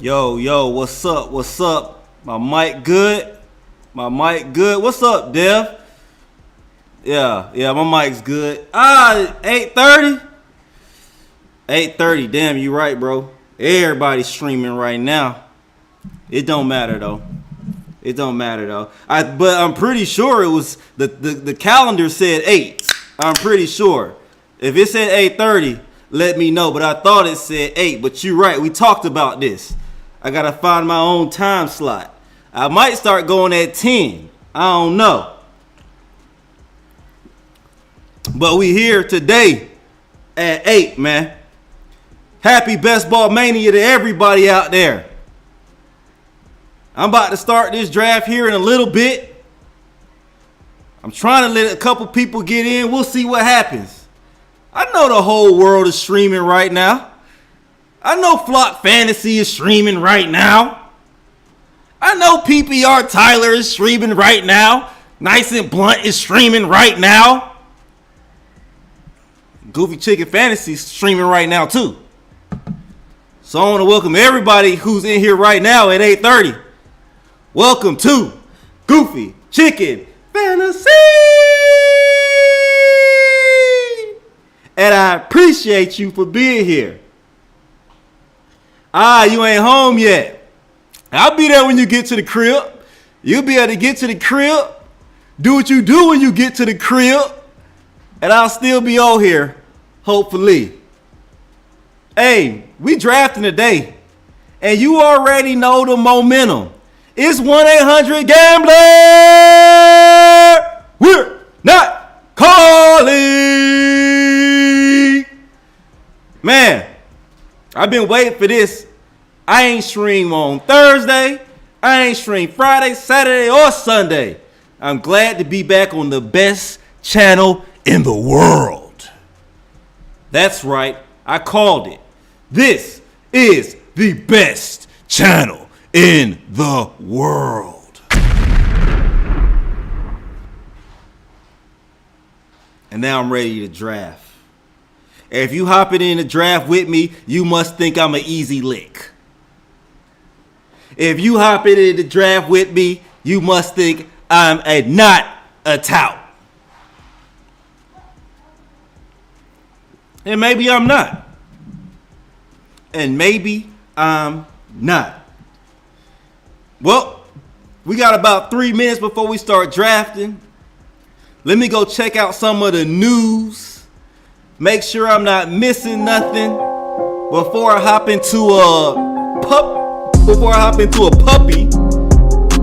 Yo, what's up? What's up? My mic good? My mic good? What's up, Dev? Yeah, my mic's good. 8:30? 8:30, damn, you right, bro. Everybody's streaming right now. It don't matter, though. But I'm pretty sure it was, the calendar said 8. I'm pretty sure. If it said 8:30, let me know. But I thought it said 8. But you're right, we talked about this. I gotta find my own time slot. I might start going at 10. I don't know. But we here today at 8, man. Happy Best Ball Mania to everybody out there. I'm about to start this draft here in a little bit. I'm trying to let a couple people get in. We'll see what happens. I know the whole world is streaming right now. I know Flock Fantasy is streaming right now. I know PPR Tyler is streaming right now. Nice and Blunt is streaming right now. Goofy Chicken Fantasy is streaming right now too. So I want to welcome everybody who's in here right now at 8:30. Welcome to Goofy Chicken Fantasy. And I appreciate you for being here. You ain't home yet. I'll be there when you get to the crib. You'll be able to get to the crib, do what you do when you get to the crib, and I'll still be on here, hopefully. Hey, we drafting today, and you already know the momentum. It's 1-800-GAMBLER. We're not calling. Man, I've been waiting for this. I ain't stream on Thursday. I ain't stream Friday, Saturday, or Sunday. I'm glad to be back on the best channel in the world. That's right. I called it. This is the best channel in the world. And now I'm ready to draft. If you hopping in the draft with me, you must think I'm an easy lick. If you hopping in the draft with me, you must think I'm not a tout. And maybe I'm not. And maybe I'm not. Well, we got about 3 minutes before we start drafting. Let me go check out some of the news. Make sure I'm not missing nothing before I hop into a puppy.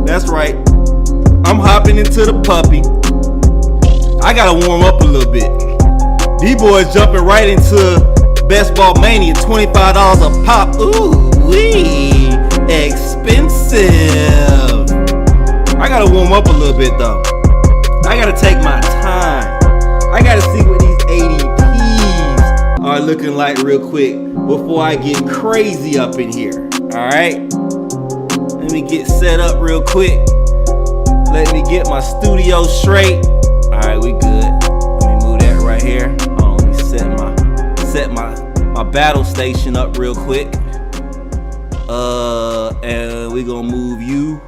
That's right. I'm hopping into the puppy. I gotta warm up a little bit. These boys jumping right into Best Ball Mania, $25 a pop. Ooh, wee, expensive. I gotta warm up a little bit though. I gotta take my time. I gotta see what these ADPs are looking like real quick before I get crazy up in here. All right, let me get set up real quick. Let me get my studio straight. All right, we good. Let me move that right here. Let me set my battle station up real quick. And we gonna move you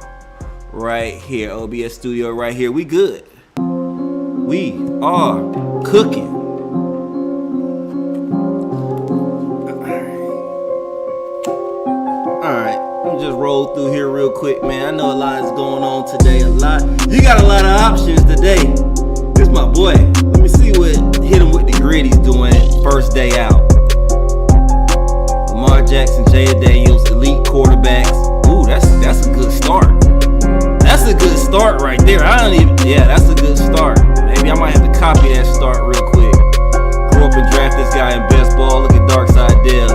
right here. OBS Studio right here. We good. We are cooking. Alright, let me just roll through here real quick, man. I know a lot is going on today. You got a lot of options today. This my boy. Let me see what hit him with the gritty's doing first day out. Lamar Jackson, Jay Daniels, elite quarterbacks. Ooh, that's a good start. That's a good start right there. That's a good start. Maybe I might have to copy that start real quick. Grew up and draft this guy in best ball. Look at Darkside Dev.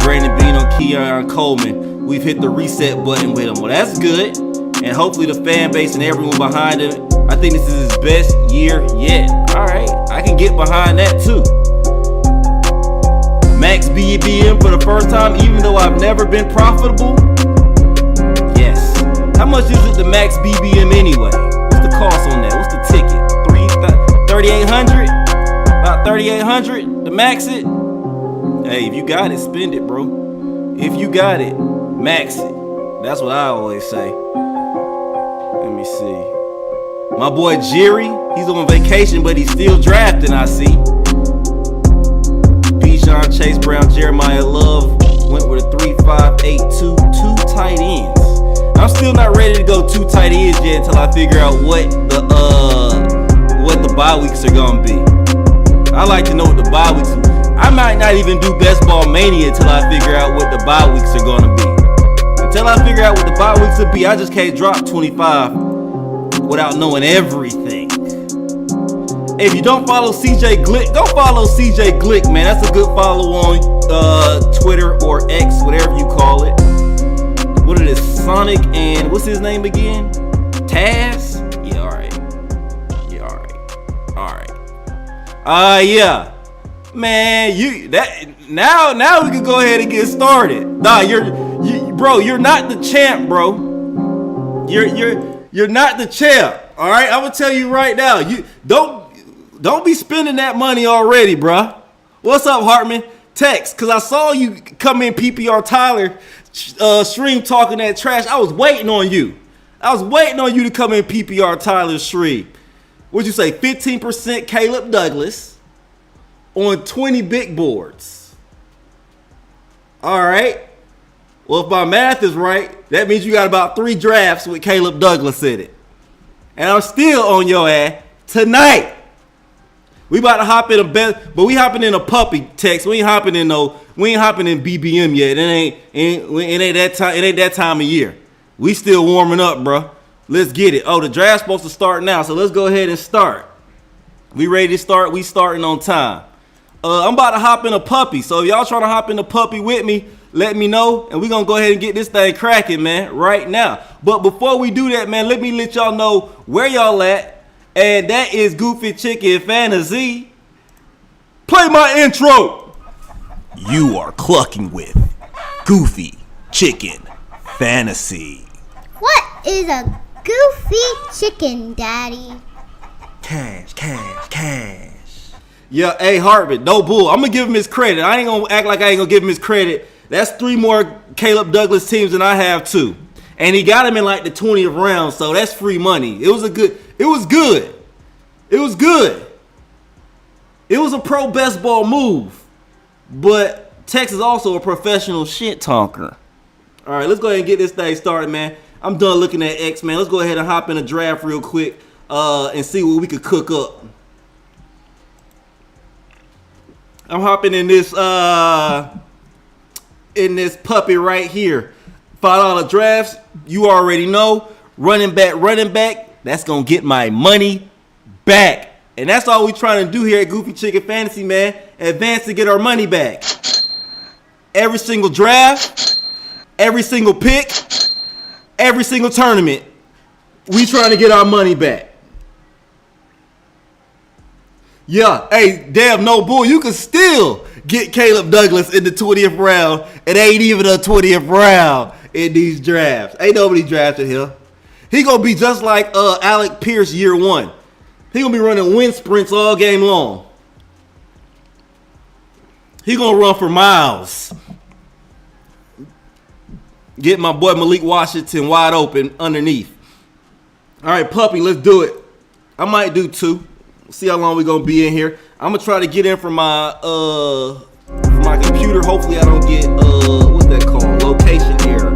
Brandon Bean on Keon Coleman. We've hit the reset button with him. Well, that's good. And hopefully the fan base and everyone behind him, I think this is his best year yet. All right, I can get behind that too. Max BBM for the first time, even though I've never been profitable. Yes. How much is it to max BBM anyway? What's the cost on that? What's the ticket? 3,800? About 3,800 to max it? Hey, if you got it, spend it, bro. If you got it, Max it. That's what I always say. Let me see. My boy Jerry, he's on vacation, but he's still drafting, I see. Bijan, Chase Brown, Jeremiah Love went with a 3-5-8-2, 2 tight ends. I'm still not ready to go 2 tight ends yet until I figure out what the bye weeks are gonna be. I like to know what the bye weeks are. I might not even do Best Ball Mania until I figure out what the bye weeks are gonna be. Until I figure out what the bye weeks will be, I just can't drop 25 without knowing everything. If you don't follow CJ Glick, go follow CJ Glick, man. That's a good follow on Twitter or X, whatever you call it. What it is, Sonic and what's his name again? Taz? Yeah, alright. Yeah, alright. Yeah. Man, now we can go ahead and get started. Nah, you're not the champ, bro. You're not the champ. All right, I'm gonna tell you right now. You don't be spending that money already, bro. What's up, Hartman? Text, cause I saw you come in PPR Tyler stream talking that trash. I was waiting on you. To come in PPR Tyler stream. What'd you say? 15% Caleb Douglas on 20 big boards. All right. Well, if my math is right, that means you got about 3 drafts with Caleb Douglas in it. And I'm still on your ass tonight. We about to hop in but we hopping in a puppy text. We ain't hopping in BBM yet. It ain't that time of year. We still warming up, bro. Let's get it. Oh, the draft's supposed to start now, so let's go ahead and start. We ready to start? We starting on time. I'm about to hop in a puppy, so if y'all trying to hop in a puppy with me, let me know, and we're going to go ahead and get this thing cracking, man, right now. But before we do that, man, let me let y'all know where y'all at, and that is Goofy Chicken Fantasy. Play my intro. You are clucking with Goofy Chicken Fantasy. What is a goofy chicken, Daddy? Cash. Yeah, hey, Hartman, no bull. I'm going to give him his credit. I ain't going to act like I ain't going to give him his credit. That's 3 more Caleb Douglas teams than I have, too. And he got him in like the 20th round, so that's free money. It was good. It was a pro best ball move. But Tex is also a professional shit talker. All right, let's go ahead and get this thing started, man. I'm done looking at X, man. Let's go ahead and hop in a draft real quick and see what we could cook up. I'm hopping in this puppy right here. $5 drafts, you already know. Running back, that's gonna get my money back. And that's all we trying to do here at Goofy Chicken Fantasy, man. Advance to get our money back. Every single draft, every single pick, every single tournament, we trying to get our money back. Yeah, hey, damn, no bull. You can still get Caleb Douglas in the 20th round. It ain't even a 20th round in these drafts. Ain't nobody drafted him. He gonna be just like Alec Pierce year 1. He gonna be running wind sprints all game long. He gonna run for miles. Get my boy Malik Washington wide open underneath. All right, puppy, let's do it. I might do 2. See how long we gonna be in here. I'm gonna try to get in from my computer. Hopefully I don't get what's that called? Location error.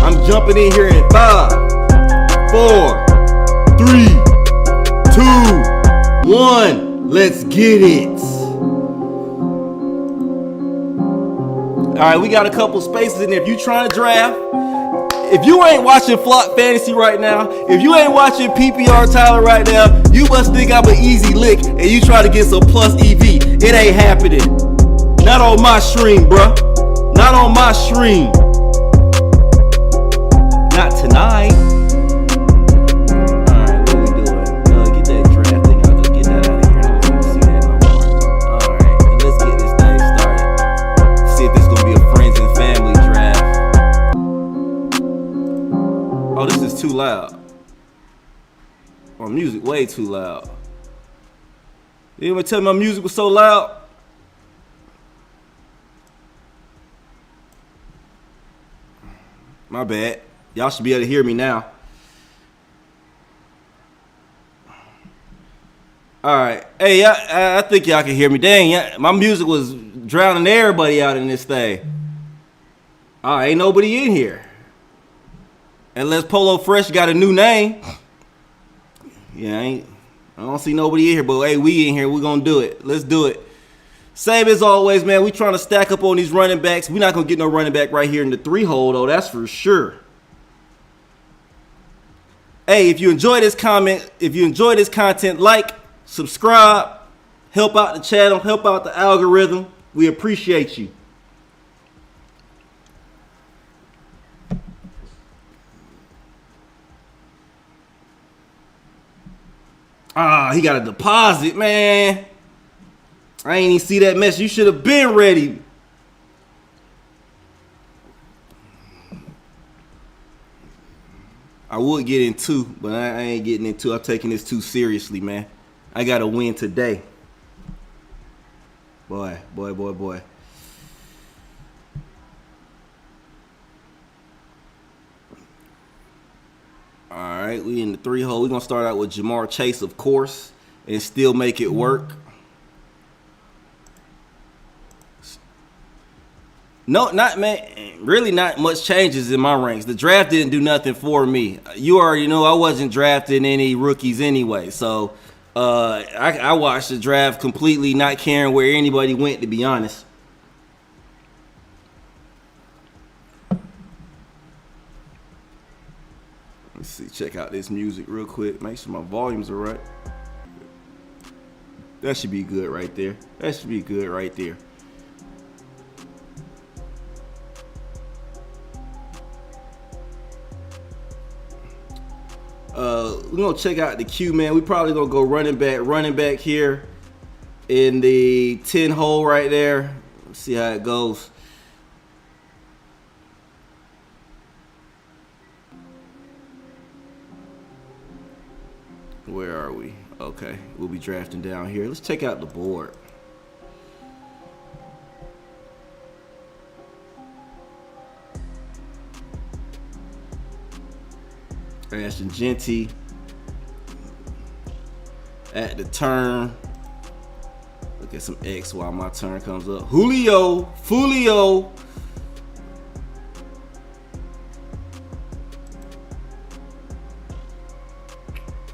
I'm jumping in here in 5, 4, 3, 2, 1. Let's get it. All right, we got a couple spaces in there. If you trying to draft, if you ain't watching Flock Fantasy right now, if you ain't watching PPR Tyler right now, you must think I'm an easy lick and you try to get some plus EV. It ain't happening. Not on my stream, bruh. Not on my stream. Not tonight. Alright, what we doing? Get that draft thing out. Let's get that out of here. I don't want to see that no more. Alright, let's get this thing started. See if this is going to be a friends and family draft. Oh, this is too loud. My music way too loud. You ever tell me my music was so loud? My bad. Y'all should be able to hear me now. All right. Hey, I think y'all can hear me. Dang, my music was drowning everybody out in this thing. All right, ain't nobody in here. Unless Polo Fresh got a new name. Yeah, I don't see nobody in here, but hey, we in here. We're going to do it. Let's do it. Same as always, man. We trying to stack up on these running backs. We're not going to get no running back right here in the 3-hole, though. That's for sure. Hey, if you enjoy this content, like, subscribe, help out the channel, help out the algorithm. We appreciate you. Ah, he got a deposit, man. I ain't even see that mess. You should have been ready. I would get in 2, but I ain't getting in 2. I'm taking this too seriously, man. I got to win today. Boy. All right, we in the 3-hole. We're going to start out with Jamar Chase, of course, and still make it work. No, really not much changes in my ranks. The draft didn't do nothing for me. You already know I wasn't drafting any rookies anyway. So I watched the draft completely not caring where anybody went, to be honest. Let's see, check out this music real quick. Make sure my volumes are right. That should be good right there. We're gonna check out the queue, man. We probably gonna go running back here in the 10-hole right there. Let's see how it goes. Where are we? Okay, we'll be drafting down here. Let's check out the board. Ashton Genty at the turn. Look at some X while my turn comes up. Fulio.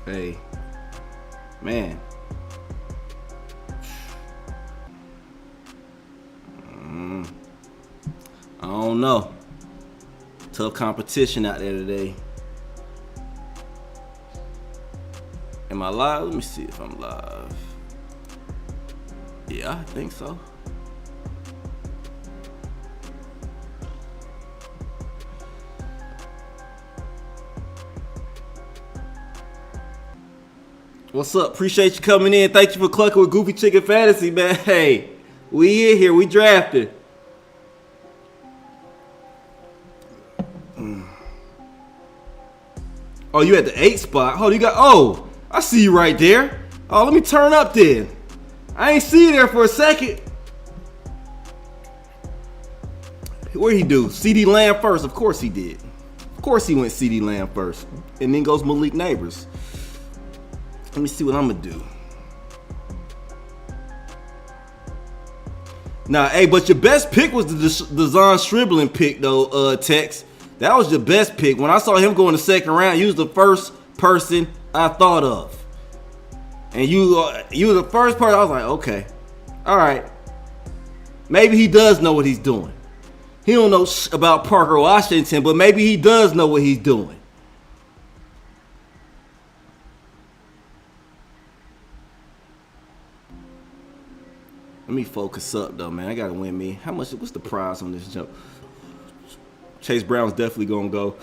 Hey, man. I don't know. Tough competition out there today. Am I live? Let me see if I'm live. Yeah, I think so. What's up? Appreciate you coming in. Thank you for clucking with Goofy Chicken Fantasy, man. Hey, we in here. We drafted. Oh, you at the 8 spot? Oh, you got. Oh. I see you right there. Oh, let me turn up then. I ain't see you there for a second. Where'd he do? CD Lamb first. Of course he did. Of course he went CD Lamb first. And then goes Malik Neighbors. Let me see what I'm going to do. Nah, hey, but your best pick was the Zon Stribling pick, though, Tex. That was your best pick. When I saw him go in the second round, he was the first person I thought of. And you were the first person. I was like, okay, all right. Maybe he does know what he's doing. He don't know about Parker Washington, but maybe he does know what he's doing. Let me focus up, though, man. I got to win me. What's the prize on this jump? Chase Brown's definitely going to go.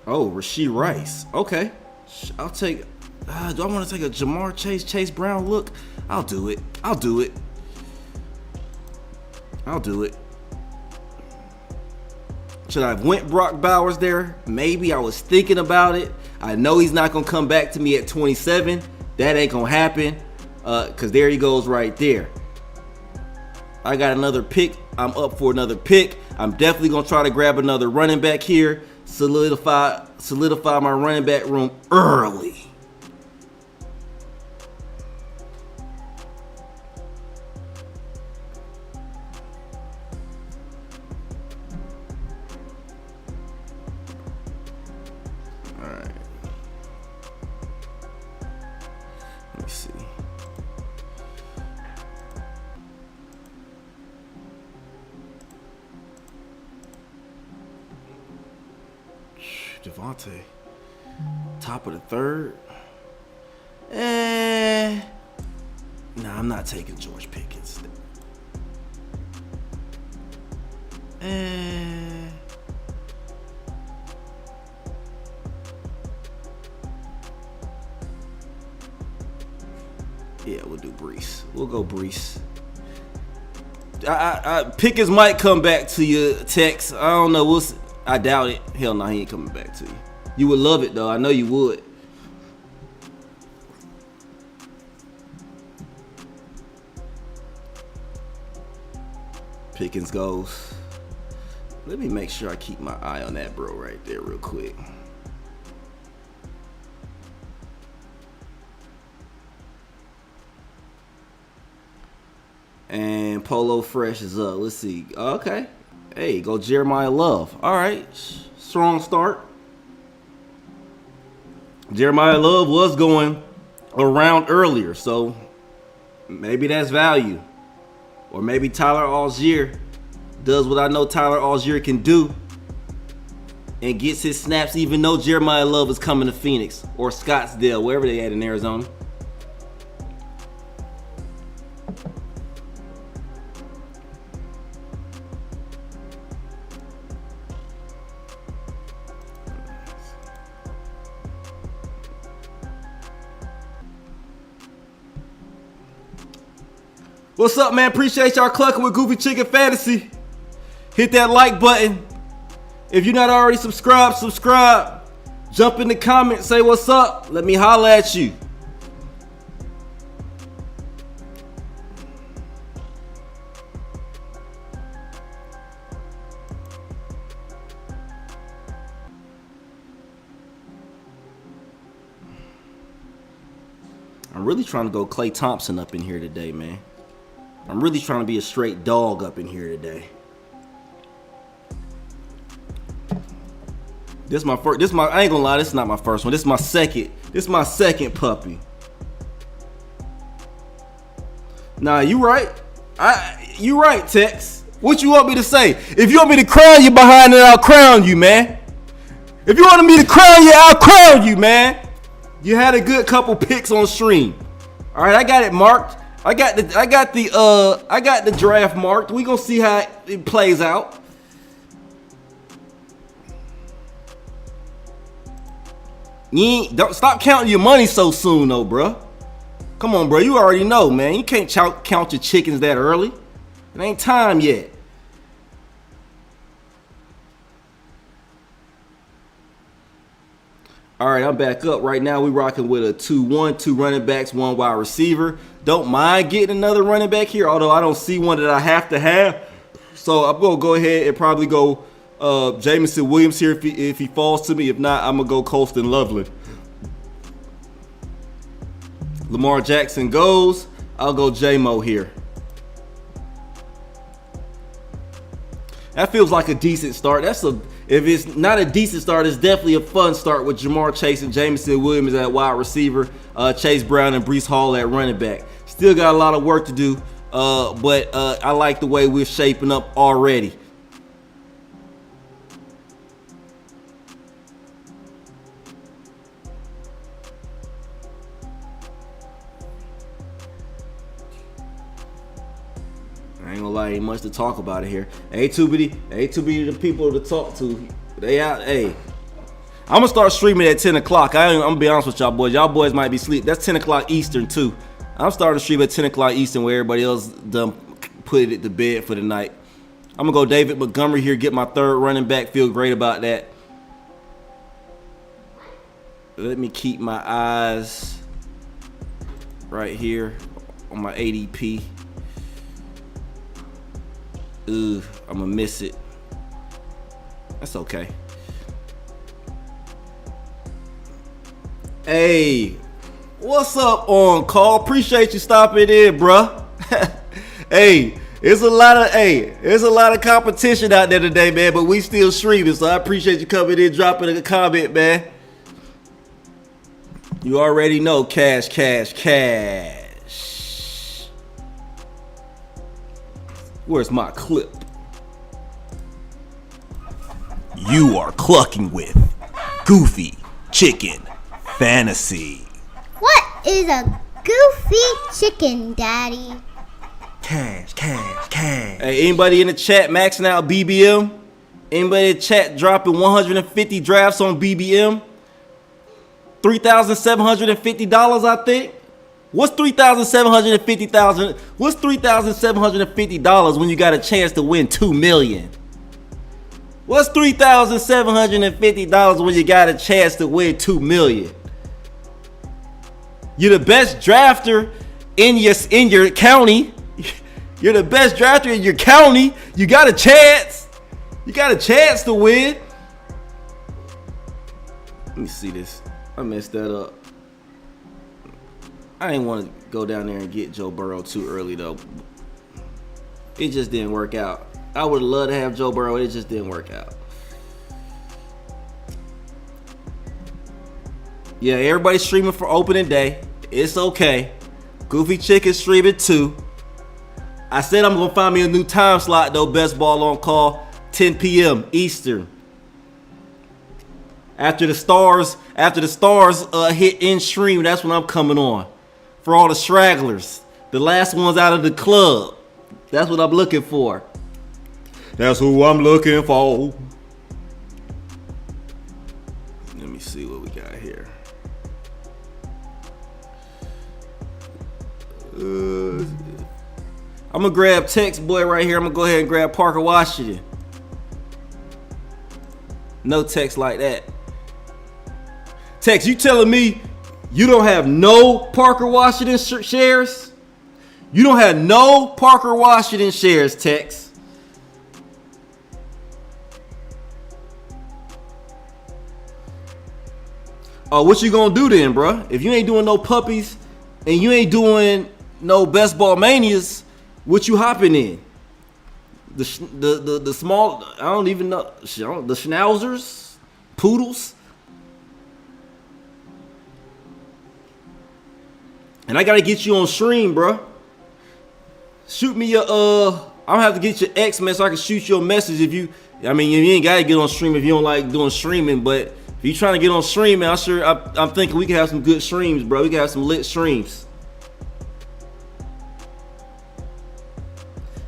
Oh, Rashee Rice. Okay. I'll take. Do I want to take a Jamar Chase Brown look? I'll do it. Should I have went Brock Bowers there? Maybe. I was thinking about it. I know he's not going to come back to me at 27. That ain't going to happen. Because there he goes right there. I got another pick. I'm up for another pick. I'm definitely gonna try to grab another running back here, solidify my running back room early. All right. Let me see. Devontae, top of the third. Nah, I'm not taking George Pickens. Yeah, we'll do Brees. We'll go Brees. Pickens might come back to you, Tex. I don't know. We'll see. I doubt it. Hell no, he ain't coming back to you. You would love it though. I know you would. Pickens goes. Let me make sure I keep my eye on that bro right there real quick. And Polo Fresh is up. Let's see. Okay. Hey, go Jeremiah Love. All right. Strong start. Jeremiah Love was going around earlier, so maybe that's value. Or maybe Tyler Algier does what I know Tyler Algier can do and gets his snaps even though Jeremiah Love is coming to Phoenix or Scottsdale, wherever they at in Arizona. What's up, man? Appreciate y'all clucking with Goofy Chicken Fantasy. Hit that like button. If you're not already subscribed, subscribe. Jump in the comments, say what's up. Let me holla at you. I'm really trying to go Klay Thompson up in here today, man. I'm really trying to be a straight dog up in here today. This is my first. I ain't gonna lie. This is not my first one. This is my second. This is my second puppy. Nah, you right. You right, Tex. What you want me to say? If you want me to crown you behind it, I'll crown you, man. If you want me to crown you, I'll crown you, man. You had a good couple picks on stream. All right, I got it marked. I got the draft marked. We gonna see how it plays out. Don't stop counting your money so soon, though, bro. Come on, bro. You already know, man. You can't count your chickens that early. It ain't time yet. All right, I'm back up. Right now, we rocking with a 2-1, 2 running backs, 1 wide receiver. Don't mind getting another running back here, although I don't see one that I have to have. So I'm going to go ahead and probably go Jameson Williams here if he falls to me. If not, I'm going to go Colston Loveland. Lamar Jackson goes. I'll go J-Mo here. That feels like a decent start. If it's not a decent start, it's definitely a fun start with Jamar Chase and Jameson Williams at wide receiver, Chase Brown and Breece Hall at running back. Still got a lot of work to do, but I like the way we're shaping up already. I ain't gonna lie, ain't much to talk about it here. Ain't too many the people to talk to. They out. Hey, I'm gonna start streaming at 10 o'clock. I'm gonna be honest with y'all boys. Y'all boys might be asleep. That's 10 o'clock Eastern too. I'm starting to stream at 10 o'clock Eastern where everybody else done put it to bed for the night. I'm gonna go David Montgomery here, get my third running back. Feel great about that. Let me keep my eyes right here on my ADP. I'm gonna miss it. That's okay. Hey, what's up on call? Appreciate you stopping in, bruh. Hey, there's a lot of competition out there today, man, but we still streaming, so I appreciate you coming in, dropping a comment, man. You already know, cash. Where's my clip? You are clucking with Goofy Chicken Fantasy. What is a goofy chicken, Daddy? Cash. Hey, anybody in the chat maxing out BBM? Anybody in the chat dropping 150 drafts on BBM? $3,750, I think. What's $3,750 when you got a chance to win $2 million? What's $3,750 when you got a chance to win $2 million? You're the best drafter in your county. You're the best drafter in your county. You got a chance. You got a chance to win. Let me see this. I messed that up. I didn't want to go down there and get Joe Burrow too early, though. It just didn't work out. I would love to have Joe Burrow. It just didn't work out. Yeah, everybody's streaming for opening day. It's okay. Goofy Chicken streaming too. I said I'm going to find me a new time slot, though. Best Ball on Call, 10 p.m. Eastern. After the stars hit in stream, that's when I'm coming on. For all the stragglers, the last ones out of the club. That's what I'm looking for. That's who I'm looking for. Let me see what we got here. I'm gonna grab Tex Boy right here. I'm gonna go ahead and grab Parker Washington. No text like that. Tex, you telling me you don't have no Parker Washington shares? You don't have no Parker Washington shares, Tex. Oh, what you gonna do then, bruh? If you ain't doing no puppies and you ain't doing no best ball manias, what you hopping in? The small, I don't even know, the schnauzers, poodles. And I gotta get you on stream, bruh. Shoot me your I'm gonna have to get your X, man, so I can shoot you a message if you. I mean, you ain't gotta get on stream if you don't like doing streaming, but if you trying to get on stream, man, I'm thinking we can have some good streams, bro. We can have some lit streams.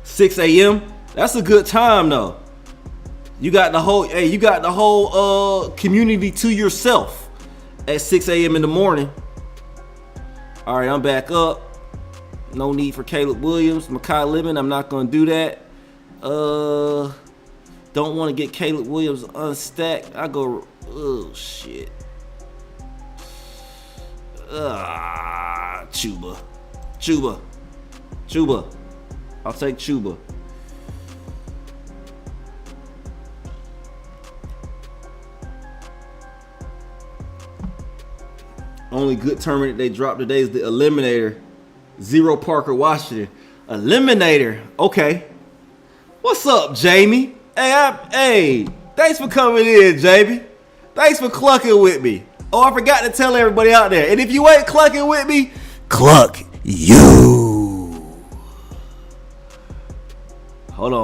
6 a.m. That's a good time though. You got the whole community to yourself at 6 a.m. in the morning. All right, I'm back up. No need for Caleb Williams, Makai Lemon. I'm not gonna do that. Don't want to get Caleb Williams unstacked. I go. Oh shit. Chuba. I'll take Chuba. Only good tournament they dropped today is the Eliminator. 0 Parker Washington. Eliminator. Okay. What's up, Jamie? Hey, thanks for coming in, Jamie. Thanks for clucking with me. Oh, I forgot to tell everybody out there. And if you ain't clucking with me, Cluck You. Hold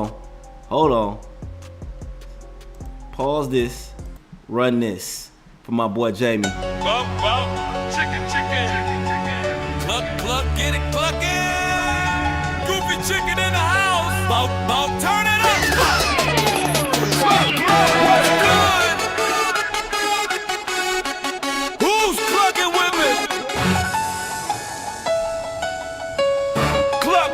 on. Pause this. Run this for my boy Jamie. Chicken. Cluck, get it clucking. Goofy chicken in the house. Bout, turn it up. What's good? Who's clucking with me? Cluck.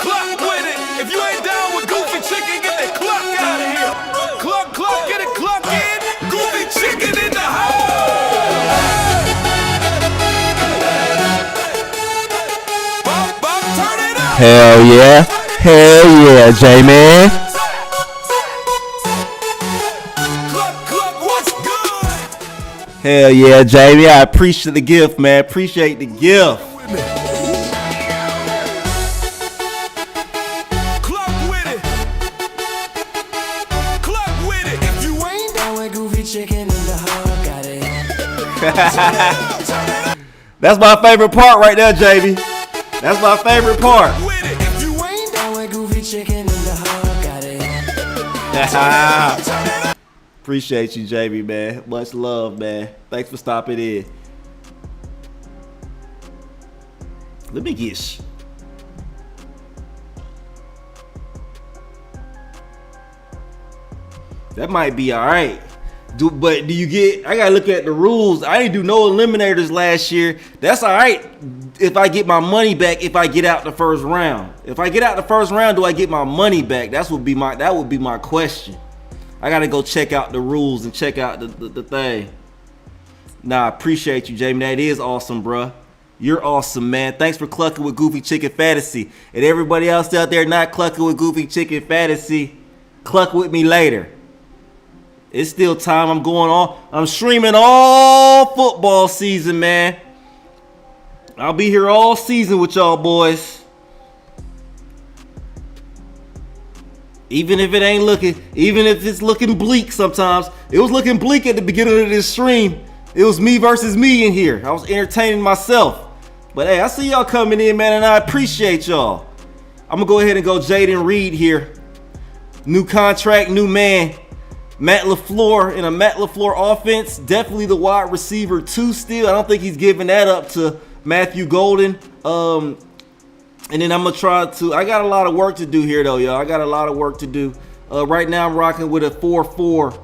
Cluck with it. If you ain't down with Goofy chicken, get that cluck out of here. Cluck, get it clucking. Goofy chicken in the house. Hell yeah, Jamie. Hell yeah, Jamie. I appreciate the gift, man. Appreciate the gift. Cluck with it. Cluck with it. If you ain't down with goofy chicken in the hog, got it. That's my favorite part right there, Jamie. That's my favorite part. With it. If you ain't down with goofy chicken in the hog, got it. Appreciate you, Jamie, man. Much love, man. Thanks for stopping in. Let me get that might be all right. But do you get? I gotta look at the rules. I didn't do no eliminators last year. That's all right if I get my money back. If I get out the first round, if I get out the first round, do I get my money back? That would be my question. I gotta go check out the rules and check out the thing. Nah, I appreciate you, Jamie. That is awesome, bruh. You're awesome, man. Thanks for clucking with Goofy Chicken Fantasy. And everybody else out there not clucking with Goofy Chicken Fantasy, cluck with me later. It's still time. I'm streaming all football season, man. I'll be here all season with y'all boys. Even if it's looking bleak sometimes. It was looking bleak at the beginning of this stream. It was me versus me in here. I was entertaining myself. But hey, I see y'all coming in, man, and I appreciate y'all. I'm gonna go ahead and go Jaden Reed here. New contract, new man. Matt LaFleur in a Matt LaFleur offense. Definitely the wide receiver 2 still. I don't think he's giving that up to Matthew Golden. And then I'm gonna try to. I got a lot of work to do here, though, y'all. I got a lot of work to do. Right now, I'm rocking with a 4-4,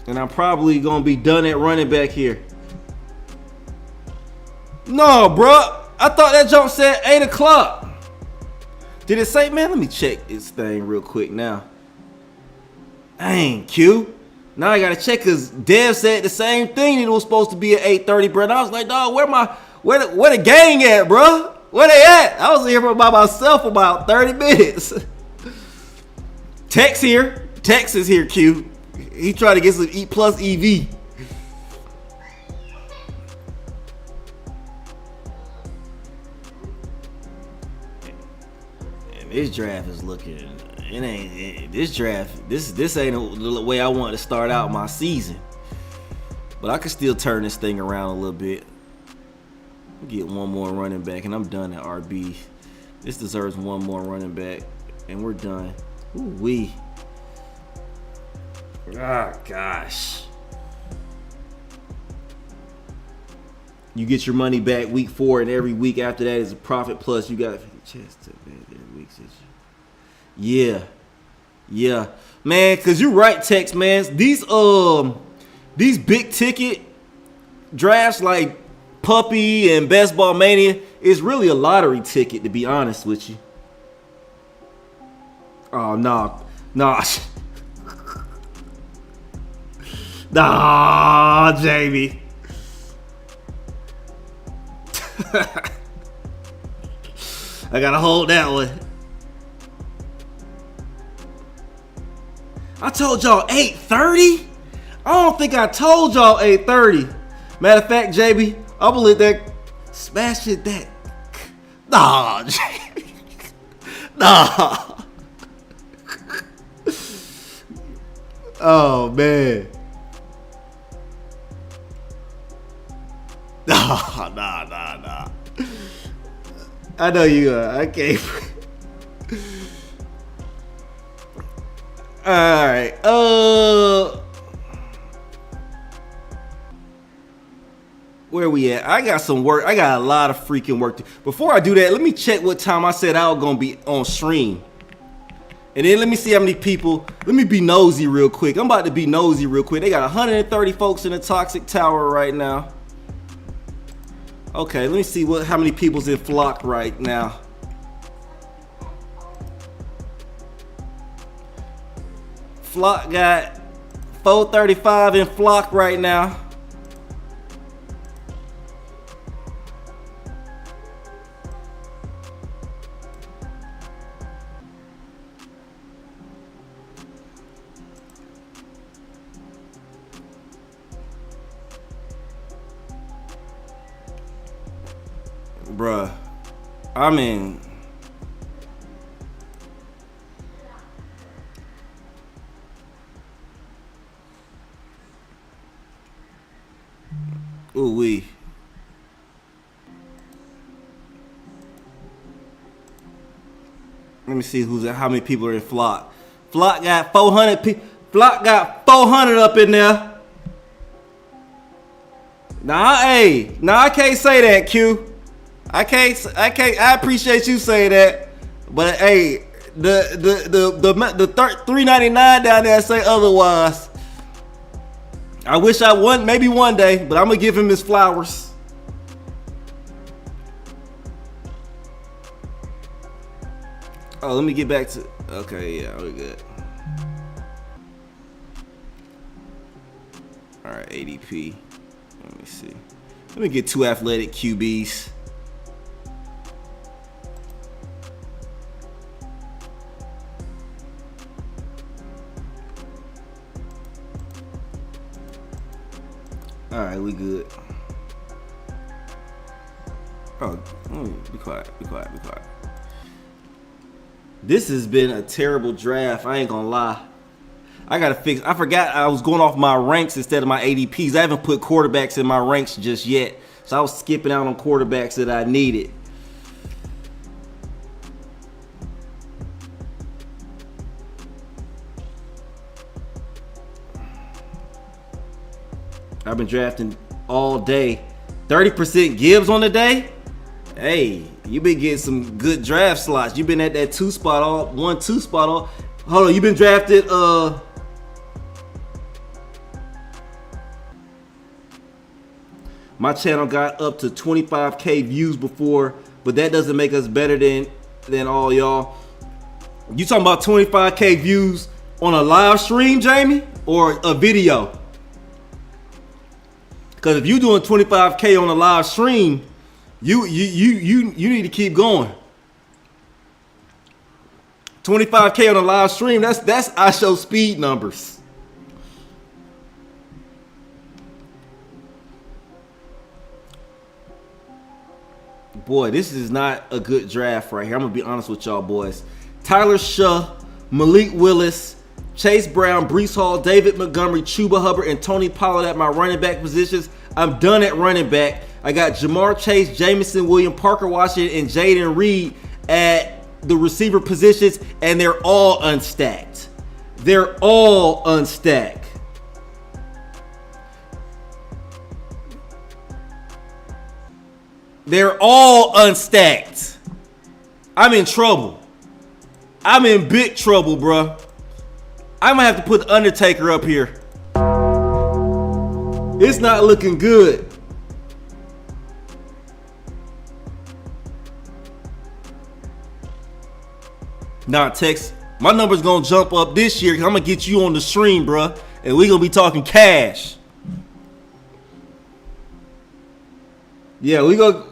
and I'm probably gonna be done at running back here. No, bro. I thought that jump said 8 o'clock. Did it say, man? Let me check this thing real quick now. Dang, Q. Now I gotta check because Dev said the same thing. It was supposed to be at 8:30, bro. And I was like, dog, where the gang at, bro? Where they at? I was here by myself for about 30 minutes. Tex here. Tex is here, Q. He tried to get some E plus EV. And this draft is looking. This draft. This ain't the way I want to start out my season. But I can still turn this thing around a little bit. Get one more running back, and I'm done at RB. This deserves one more running back, and we're done. Ooh-wee. Ah, gosh. You get your money back week 4, and every week after that is a profit plus. You got a chance to every week. Yeah, man. Cause you're right, Tex, man. These big ticket drafts like Puppy and Best Ball Mania is really a lottery ticket, to be honest with you. Oh nah. Nah, Jamie. I gotta hold that one. I told y'all 8:30? I don't think I told y'all 8:30. Matter of fact, JB, I'm gonna let that smash it that. Nah, JB. Nah. Oh man. Nah. I know you are. I can't. Alright. Where we at? I got some work. I got a lot of freaking work to. Before I do that, let me check what time I said I was gonna be on stream. And then let me see how many people. Let me be nosy real quick. I'm about to be nosy real quick. They got 130 folks in the Toxic Tower right now. Okay, let me see how many people's in Flock right now. Flock got 435 in Flock right now. Bruh. I mean, ooh wee. Let me see how many people are in Flock. Flock got 400 people. Flock got 400 up in there. Nah, hey, nah, I can't say that, Q. I can't. I appreciate you saying that, but hey, the 399 down there say otherwise. I wish I won, maybe one day, but I'm gonna give him his flowers. Oh, let me get back to. Okay, yeah, we're good. All right, ADP. Let me see. Let me get 2 athletic QBs. All right, we good. Oh, be quiet, be quiet, be quiet. This has been a terrible draft. I ain't gonna lie. I gotta fix. I forgot I was going off my ranks instead of my ADPs. I haven't put quarterbacks in my ranks just yet, so I was skipping out on quarterbacks that I needed. I've been drafting all day. 30% Gibbs on the day. Hey, you been getting some good draft slots. You been at that 2 spot all 1-2 spot all. Hold on, you been drafted. My channel got up to 25K views before, but that doesn't make us better than all y'all. You talking about 25K views on a live stream, Jamie, or a video? Because if you doing 25K on a live stream, you need to keep going. 25K on a live stream, that's I show speed numbers. Boy, this is not a good draft right here. I'm gonna be honest with y'all boys. Tyler Shaw, Malik Willis, Chase Brown, Breece Hall, David Montgomery, Chuba Hubbard, and Tony Pollard at my running back positions. I'm done at running back. I got Jamar Chase, Jamison William, Parker Washington, and Jaden Reed at the receiver positions, and they're all unstacked. They're all unstacked. They're all unstacked. I'm in trouble. I'm in big trouble, bruh. I'm gonna have to put the Undertaker up here. It's not looking good. Nah, Tex, my number's gonna jump up this year because I'm gonna get you on the stream, bruh, and we gonna be talking cash. Yeah, we go.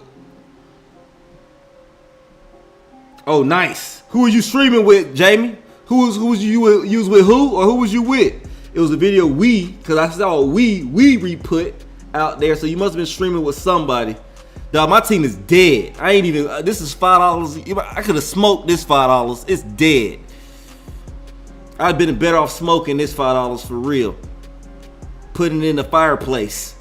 Oh, nice. Who are you streaming with, Jamie? Who was you with who, or who was you with? It was a video because I saw we re-put out there, so you must have been streaming with somebody. Dog, my team is dead. I ain't even. This is $5. I could have smoked this $5. It's dead. I'd been better off smoking this $5 for real. Putting it in the fireplace.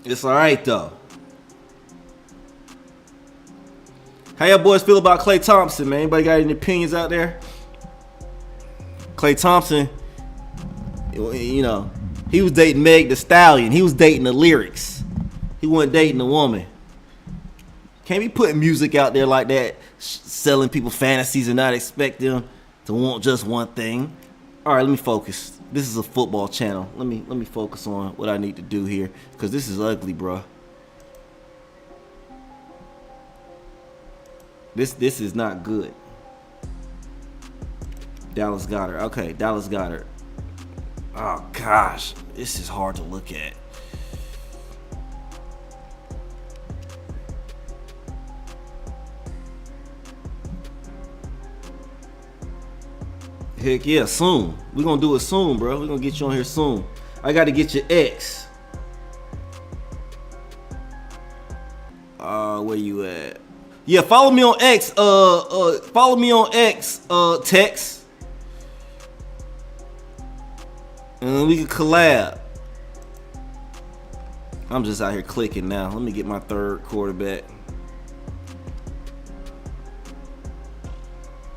It's all right though. How y'all boys feel about Klay Thompson, man? Anybody got any opinions out there? Klay Thompson, you know, he was dating Meg Thee Stallion. He was dating the lyrics. He wasn't dating a woman. Can't be putting music out there like that, selling people fantasies and not expect them to want just one thing. All right, let me focus. This is a football channel. Let me focus on what I need to do here, because this is ugly, bro. This is not good. Dallas Goedert. Okay, Dallas Goedert. Oh gosh, this is hard to look at. Heck yeah, soon. We're gonna do it soon, bro. We're gonna get you on here soon. I got to get your X. Where you at? Yeah, follow me on X. Follow me on X. Text, and then we can collab. I'm just out here clicking now. Let me get my third quarterback.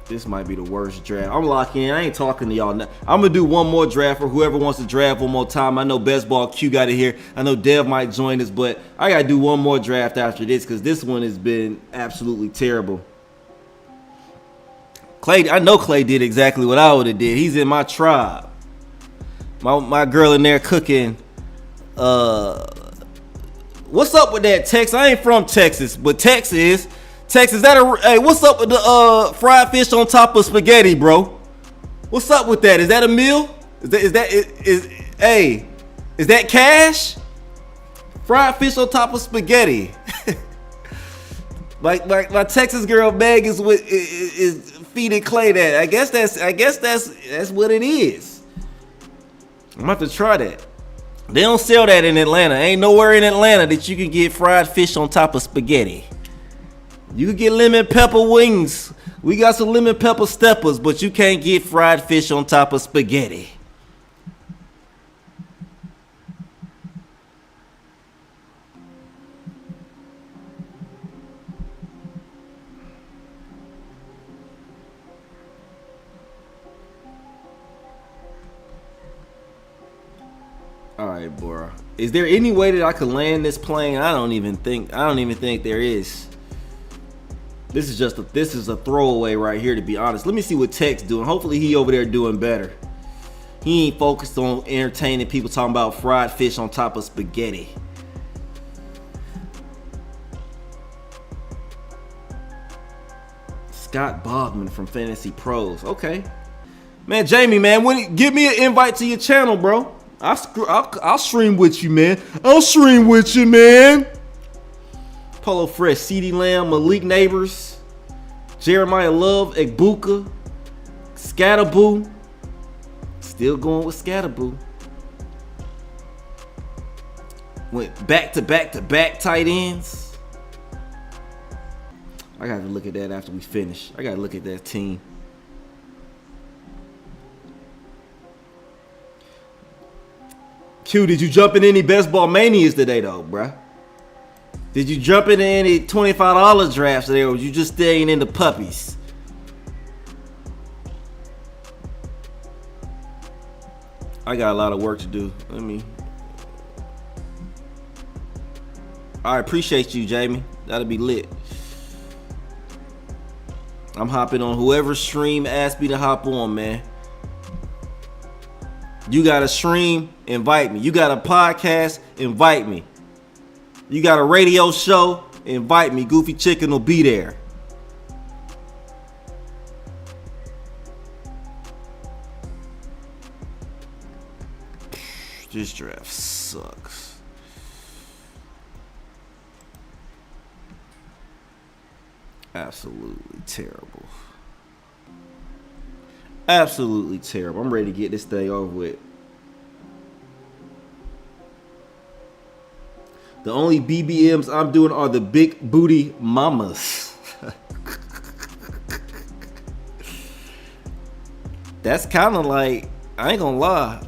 This might be the worst draft. I'm locking in. I ain't talking to y'all now. I'm gonna do one more draft for whoever wants to draft one more time. I know Best Ball Q got it here. I know Dev might join us, but I gotta do one more draft after this because this one has been absolutely terrible. Clay, I know Clay did exactly what I would have did. He's in my tribe. My girl in there cooking. What's up with that, Texas? I ain't from Texas, but Texas, that hey, what's up with the fried fish on top of spaghetti, bro? What's up with that? Is that a meal? Is that cash? Fried fish on top of spaghetti. like my Texas girl Meg is feeding Clay that. I guess that's what it is. I'm gonna have to try that. They don't sell that in Atlanta. Ain't nowhere in Atlanta that you can get fried fish on top of spaghetti. You can get lemon pepper wings. We got some lemon pepper steppers, but you can't get fried fish on top of spaghetti. All right, bro. Is there any way that I could land this plane? I don't even think there is. This is a throwaway right here, to be honest. Let me see what Tech's doing. Hopefully he over there doing better. He ain't focused on entertaining people talking about fried fish on top of spaghetti. Scott Bogman from Fantasy Pros. Okay. Man, Jamie, man, give me an invite to your channel, bro. I'll stream with you, man. I'll stream with you, man. Polo Fresh, CeeDee Lamb, Malik Neighbors, Jeremiah Love, Egbuka, Scatterboo. Still going with Scatterboo. Went back to back tight ends. I gotta look at that after we finish. I gotta look at that team. Q, did you jump in any best ball manias today, though, bruh? Did you jump into any $25 drafts today, or was you just staying in the puppies? I got a lot of work to do. I appreciate you, Jamie. That'll be lit. I'm hopping on whoever stream asked me to hop on, man. You got a stream, invite me. You got a podcast, invite me. You got a radio show, invite me. Goofy Chicken will be there. This draft sucks. Absolutely terrible. Absolutely terrible. I'm ready to get this thing over with. The only BBMs I'm doing are the big booty mamas. That's kind of like, I ain't gonna lie,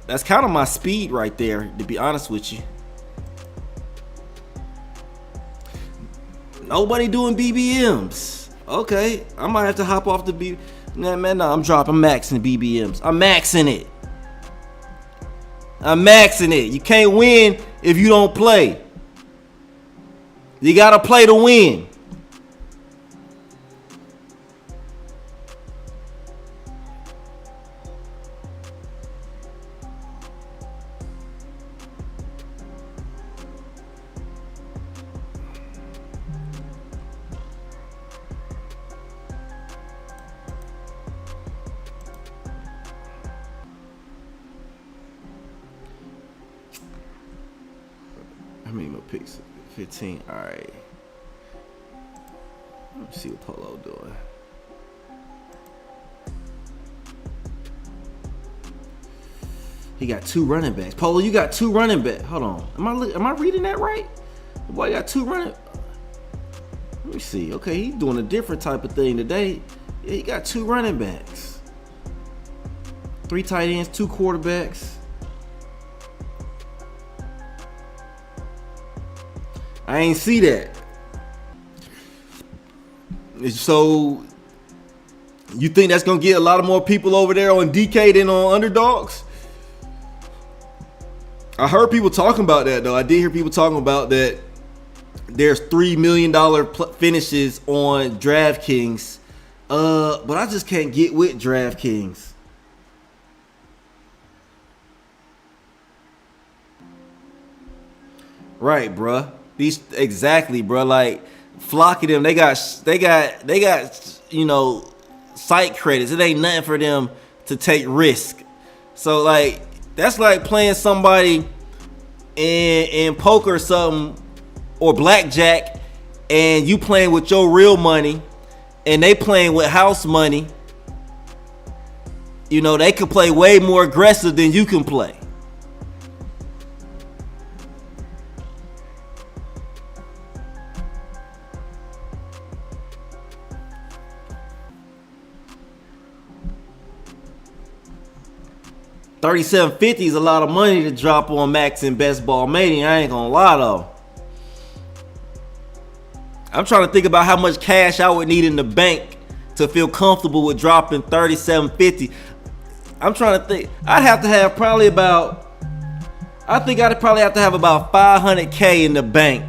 that's kind of my speed right there, to be honest with you. Nobody doing BBMs. Okay, I might have to hop off the BBM. Nah, man, no, I'm maxing BBMs. I'm maxing it. I'm maxing it. You can't win if you don't play. You gotta play to win. How many more picks? 15. All right. Let's see what Polo doing. He got 2 running backs. Polo, you got 2 running backs. Hold on. Am I reading that right? The boy got 2 running. Let me see. Okay, he's doing a different type of thing today. Yeah, he got 2 running backs. 3 tight ends, 2 quarterbacks. I ain't see that. So you think that's gonna get a lot of more people over there on DK than on Underdogs? I heard people talking about that though. I did hear people talking about that. There's $3 million finishes on DraftKings, but I just can't get with DraftKings. Right, bruh. Exactly, bruh. Like flocking them, they got site credits. It ain't nothing for them to take risk. So like that's like playing somebody in poker or something or blackjack, and you playing with your real money, and they playing with house money. You know they could play way more aggressive than you can play. $37.50 is a lot of money to drop on Max and Best Ball Mania. I ain't gonna lie though. I'm trying to think about how much cash I would need in the bank to feel comfortable with dropping $37.50. I'm trying to think. I'd probably have to have about $500K in the bank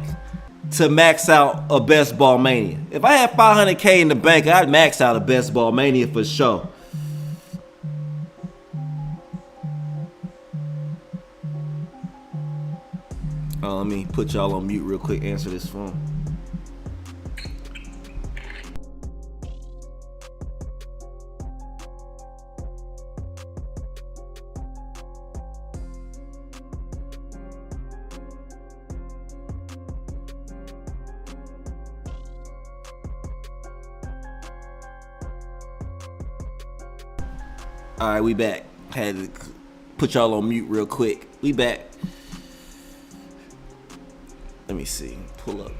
to max out a Best Ball Mania. If I had $500K in the bank, I'd max out a Best Ball Mania for sure. Let me put y'all on mute real quick, answer this phone. All right, we back. Had to put y'all on mute real quick. We back. Let me see. Pull up.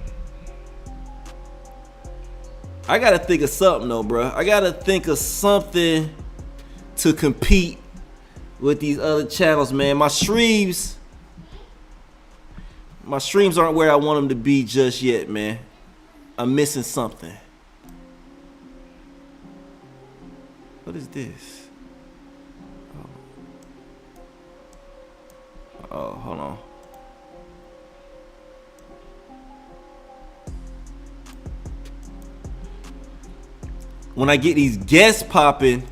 I gotta think of something though, bro. I gotta think of something to compete with these other channels, man. My streams aren't where I want them to be just yet, man. I'm missing something. What is this? Oh, hold on. When I get these guests popping,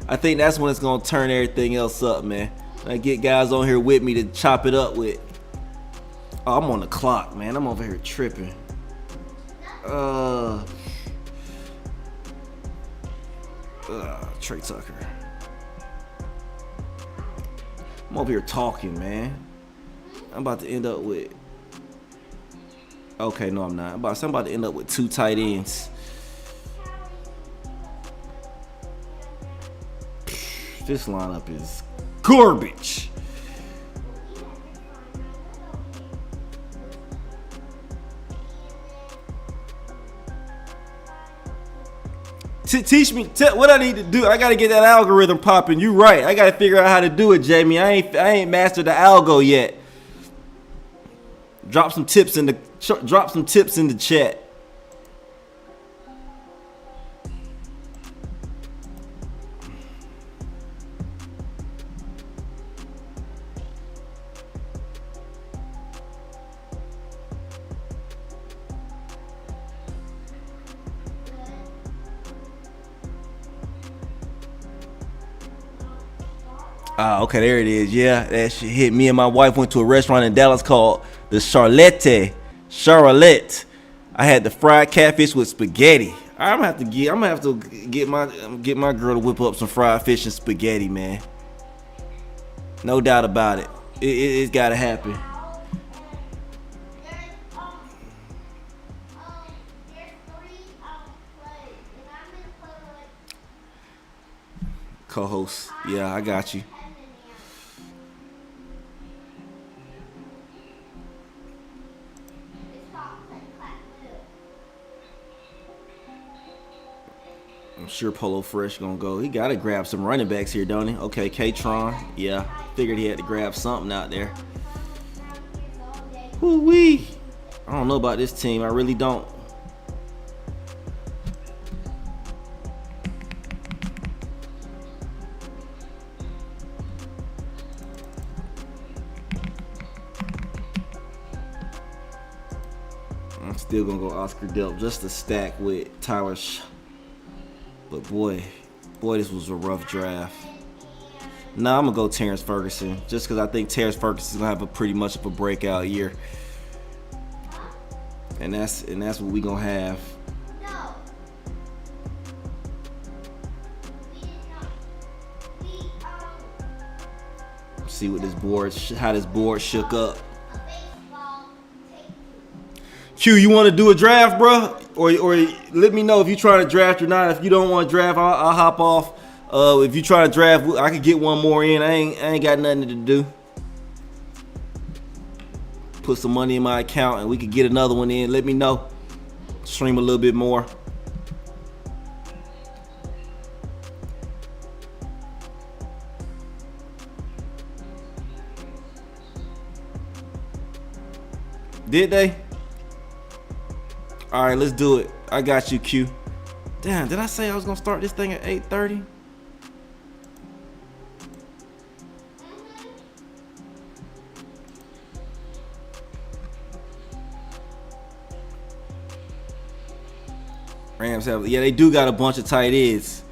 I think that's when it's gonna turn everything else up, man. When I get guys on here with me to chop it up with. Oh, I'm on the clock, man. I'm over here tripping. Trey Tucker. I'm over here talking, man. I'm about to end up with. Okay, no, I'm not. I'm about to end up with 2 tight ends. This lineup is garbage. Teach me what I need to do. I gotta get that algorithm popping. You right. I gotta figure out how to do it, Jamie. I ain't mastered the algo yet. Drop some tips in the chat. Okay, there it is. Yeah, that shit hit. Me and my wife went to a restaurant in Dallas called the Charlotte. I had the fried catfish with spaghetti. I'm gonna have to get my girl to whip up some fried fish and spaghetti, man. No doubt about it. It's gotta happen. Co-host, yeah, I got you. sure Polo Fresh gonna go. He gotta grab some running backs here, don't he? Okay, K-Tron. Yeah, figured he had to grab something out there. Woo-wee. I don't know about this team. I really don't. I'm still gonna go Oscar Delp just to stack with Tyler. But boy, this was a rough draft. Nah, I'm gonna go Terrence Ferguson just because I think Terrence Ferguson is gonna have a pretty much of a breakout year, and that's what we gonna have. See what this board, how this board shook up. Q, you want to do a draft, bro? Or let me know if you're trying to draft or not. If you don't want to draft, I'll hop off. If you try to draft, I could get one more in. I ain't got nothing to do. Put some money in my account and we could get another one in. Let me know. Stream a little bit more. Did they? All right, let's do it. I got you, Q. Damn, did I say I was gonna start this thing at 8:30? Rams have, yeah, they do got a bunch of tight ends.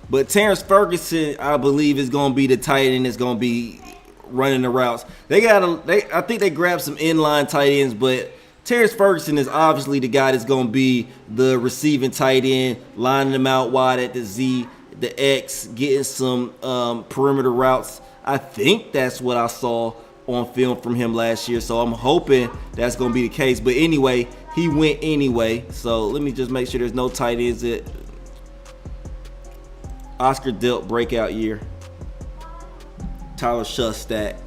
But Terrence Ferguson, I believe, is gonna be the tight end that's gonna be running the routes. I think they grabbed some inline tight ends, but Terrence Ferguson is obviously the guy that's going to be the receiving tight end, lining them out wide at the Z, the X, getting some perimeter routes. I think that's what I saw on film from him last year, so I'm hoping that's going to be the case. But anyway, he went anyway, so let me just make sure there's no tight ends. Oscar Delp breakout year. Tyler Shustat.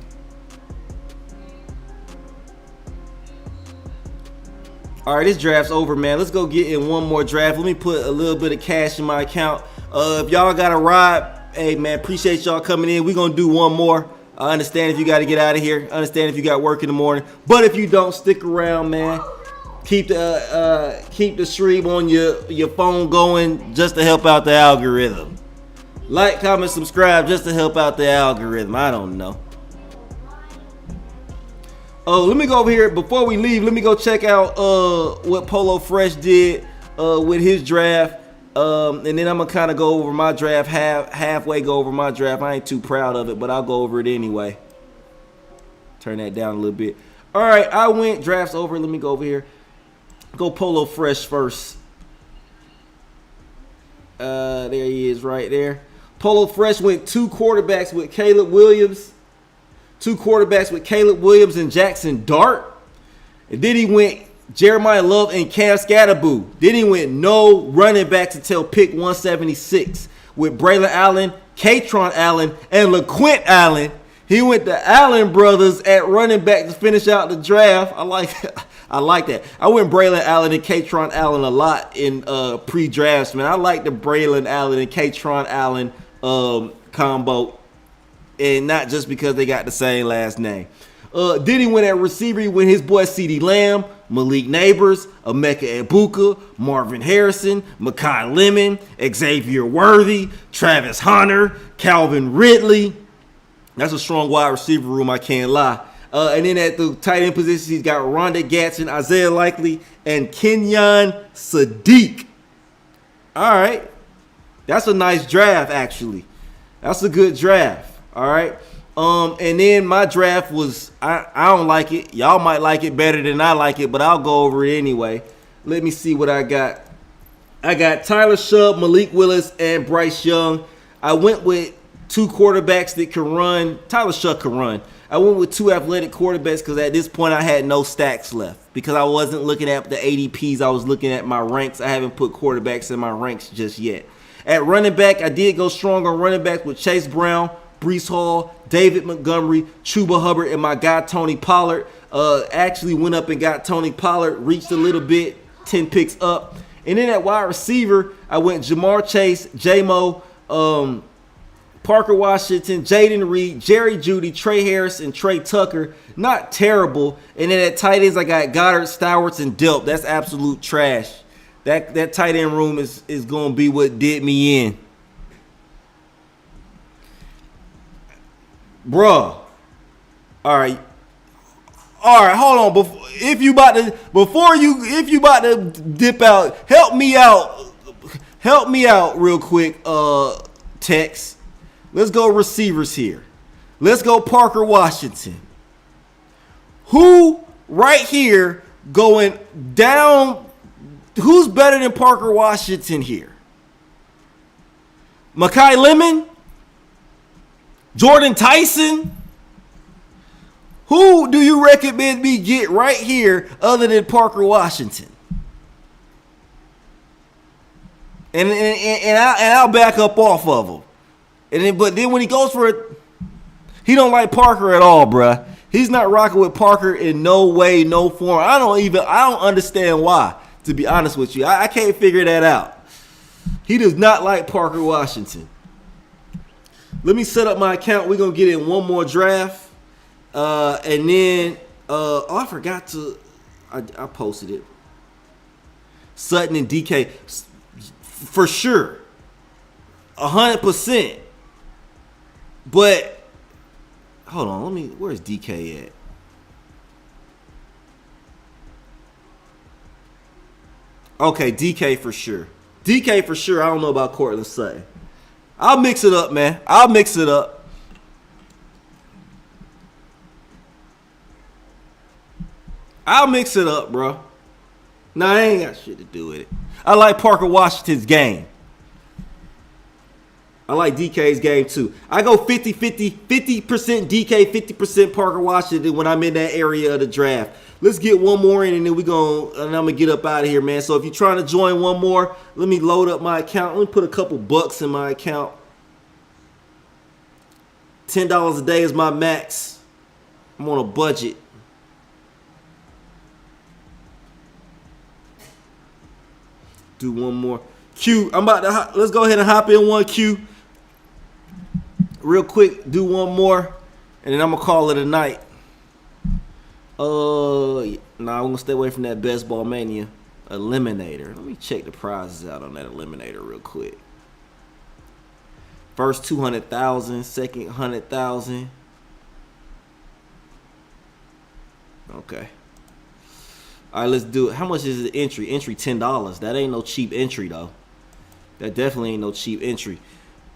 All right, this draft's over, man. Let's go get in one more draft. Let me put a little bit of cash in my account. If y'all got a ride, hey, man, appreciate y'all coming in. We're going to do one more. I understand if you got to get out of here. I understand if you got work in the morning. But if you don't, stick around, man. Keep the stream on your phone going just to help out the algorithm. Like, comment, subscribe just to help out the algorithm. I don't know. Oh, let me go over here before we leave. Let me go check out what Polo Fresh did with his draft, and then I'm gonna kind of go over my draft, halfway go over my draft. I ain't too proud of it, but I'll go over it anyway. Turn that down a little bit. All right, I went drafts over. Let me go over here. Go Polo Fresh first. There he is, right there. Polo Fresh went 2 quarterbacks with Caleb Williams. 2 quarterbacks with Caleb Williams and Jackson Dart. And then he went Jeremiah Love and Cam Scatterboo. Then he went no running backs until pick 176 with Braylon Allen, Katron Allen, and LaQuint Allen. He went to Allen brothers at running back to finish out the draft. I like that. I went Braylon Allen and Katron Allen a lot in pre-drafts, man. I like the Braylon Allen and Katron Allen combo. And not just because they got the same last name. Then he went at receiver with his boy CeeDee Lamb, Malik Neighbors, Emeka Egbuka, Marvin Harrison, Mekhi Lemon, Xavier Worthy, Travis Hunter, Calvin Ridley. That's a strong wide receiver room, I can't lie. And then at the tight end position, he's got Rondé Gatson, Isaiah Likely, and Kenyon Sadiq. All right. That's a nice draft, actually. That's a good draft. All right. And then my draft was, I don't like it. Y'all might like it better than I like it, but I'll go over it anyway. Let me see what I got. I got Tyler Shubb, Malik Willis, and Bryce Young. I went with 2 quarterbacks that can run. Tyler Shubb can run. I went with 2 athletic quarterbacks because at this point I had no stacks left because I wasn't looking at the ADPs. I was looking at my ranks. I haven't put quarterbacks in my ranks just yet. At running back, I did go strong on running back with Chase Brown, Breece Hall, David Montgomery, Chuba Hubbard, and my guy Tony Pollard. Actually went up and got Tony Pollard, reached a little bit, 10 picks up. And then at wide receiver, I went Jamar Chase, J-Mo, Parker Washington, Jaden Reed, Jerry Jeudy, Trey Harris, and Trey Tucker. Not terrible. And then at tight ends, I got Goddard, Stowarts, and Delp. That's absolute trash. That tight end room is going to be what did me in. Bruh. All right, hold on. If you about to dip out, help me out real quick, Tex. Let's go receivers here. Let's go Parker Washington. Who right here going down? Who's better than Parker Washington here? Mekhi Lemon? Jordan Tyson? Who do you recommend me get right here other than Parker Washington? And I'll back up off of him. But then when he goes for it, he don't like Parker at all, bruh. He's not rocking with Parker in no way, no form. I don't understand why, to be honest with you. I can't figure that out. He does not like Parker Washington. Let me set up my account. We're going to get in one more draft. And then, I forgot to, I posted it. Sutton and DK, for sure. 100%. But, hold on, where's DK at? Okay, DK for sure. DK for sure. I don't know about Cortland Sutton. I'll mix it up, man. I'll mix it up. Bro. Nah, I ain't got shit to do with it. I like Parker Washington's game. I like DK's game too. I go 50-50, 50% DK, 50% Parker Washington when I'm in that area of the draft. Let's get one more in and then I'm gonna get up out of here, man. So if you're trying to join one more, let me load up my account. Let me put a couple bucks in my account. $10 a day is my max. I'm on a budget. Do one more. Q, let's go ahead and hop in one Q. Real quick, do one more, and then I'm going to call it a night. I'm going to stay away from that Best Ball Mania Eliminator. Let me check the prizes out on that Eliminator real quick. First 200,000, second 100,000. Okay. All right, let's do it. How much is the entry? Entry $10. That ain't no cheap entry, though. That definitely ain't no cheap entry.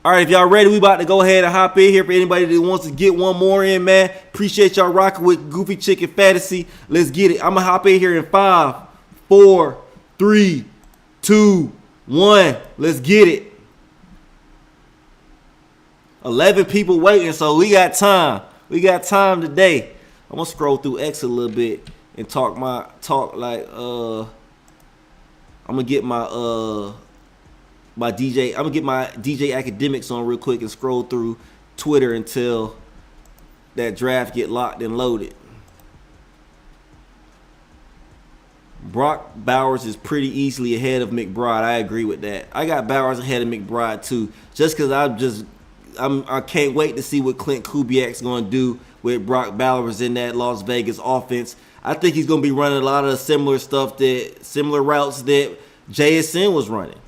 All right, if y'all ready, we about to go ahead and hop in here for anybody that wants to get one more in, man. Appreciate y'all rocking with Goofy Chicken Fantasy. Let's get it. I'm going to hop in here in 5, 4, 3, 2, 1. Let's get it. 11 people waiting, so we got time. We got time today. I'm going to scroll through X a little bit and talk like I'm gonna get my DJ Academics on real quick and scroll through Twitter until that draft get locked and loaded. Brock Bowers is pretty easily ahead of McBride. I agree with that. I got Bowers ahead of McBride too, just because I can't wait to see what Clint Kubiak's gonna do with Brock Bowers in that Las Vegas offense. I think he's going to be running a lot of similar routes that JSN was running.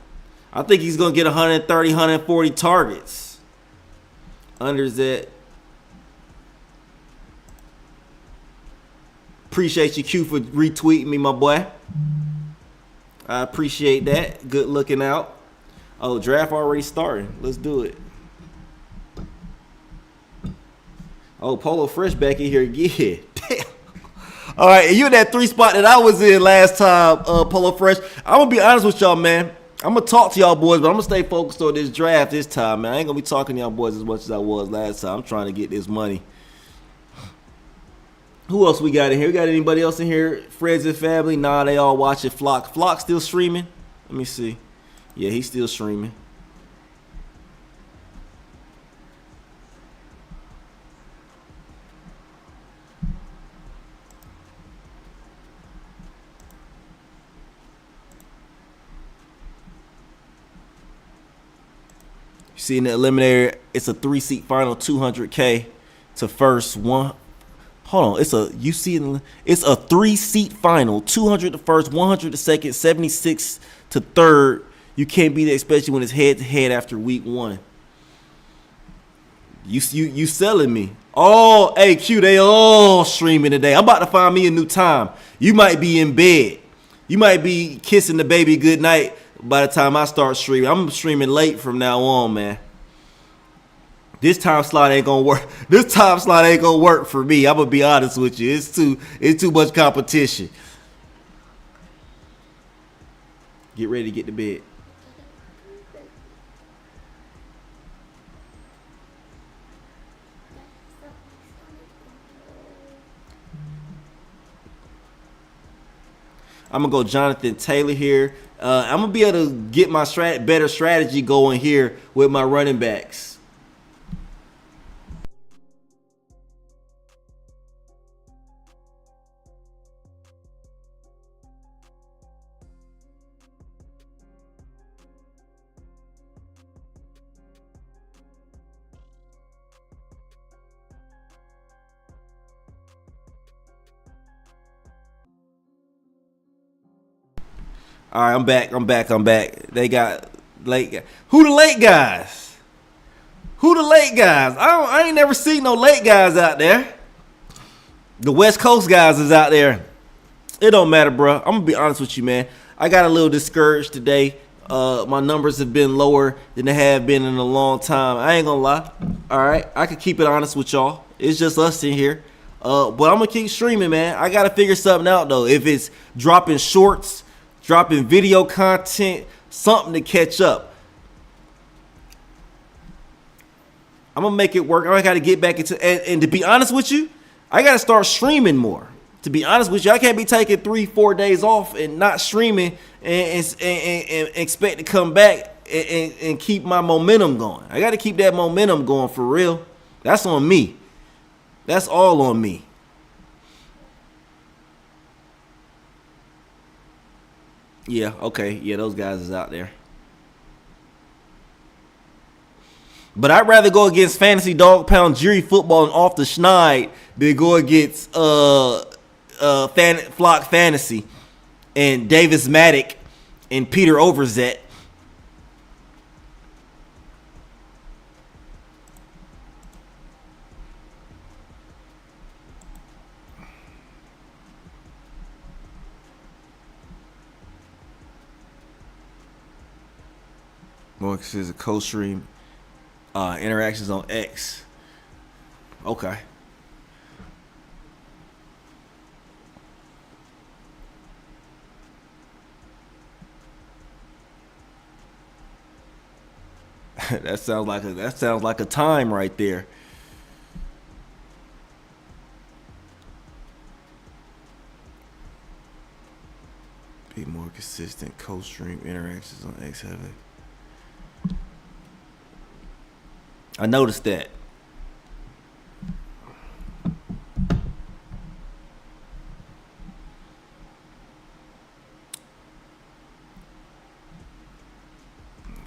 I think he's going to get 130, 140 targets. Unders that. Appreciate you, Q, for retweeting me, my boy. I appreciate that. Good looking out. Oh, draft already starting. Let's do it. Oh, Polo Fresh back in here again. Damn. All right, and you in that 3 spot that I was in last time, Polo Fresh. I'm going to be honest with y'all, man. I'm going to talk to y'all boys, but I'm going to stay focused on this draft this time, man. I ain't going to be talking to y'all boys as much as I was last time. I'm trying to get this money. Who else we got in here? We got anybody else in here? Friends and family? Nah, they all watching Flock. Flock still streaming? Let me see. Yeah, he's still streaming. See in the eliminator, it's a 3-seat final, 200K to first one. Hold on, it's a 3-seat final, 200 to first, 100 to second, 76 to third. You can't beat it, especially when it's head to head after week 1. You selling me? Oh, hey Q, they all streaming today. I'm about to find me a new time. You might be in bed. You might be kissing the baby goodnight by the time I start streaming. I'm streaming late from now on, man. This time slot ain't gonna work. This time slot ain't gonna work for me. I'm gonna be honest with you. It's too much competition. Get ready to get to bed. I'm gonna go Jonathan Taylor here. I'm gonna be able to get my better strategy going here with my running backs. All right, I'm back. They got late guys. Who the late guys? I ain't never seen no late guys out there. The West Coast guys is out there. It don't matter, bro. I'm gonna be honest with you, man. I got a little discouraged today. My numbers have been lower than they have been in a long time. I ain't gonna lie. All right, I can keep it honest with y'all. It's just us in here. But I'm gonna keep streaming, man. I gotta figure something out though. If it's dropping shorts, dropping video content, something to catch up. I'm gonna make it work. I gotta get back into and to be honest with you, I gotta start streaming more. To be honest with you, I can't be taking 3-4 days off and not streaming and expect to come back and keep my momentum going. I gotta keep that momentum going for real. That's on me. That's all on me. Yeah, okay. Yeah, those guys is out there. But I'd rather go against Fantasy Dog Pound, Jury Football, and Off the Schneid than go against Flock Fantasy and Davis Maddock and Peter Overzet. More consistent co-stream interactions on X. Okay. That sounds like a time right there. Be more consistent co-stream interactions on X. I noticed that.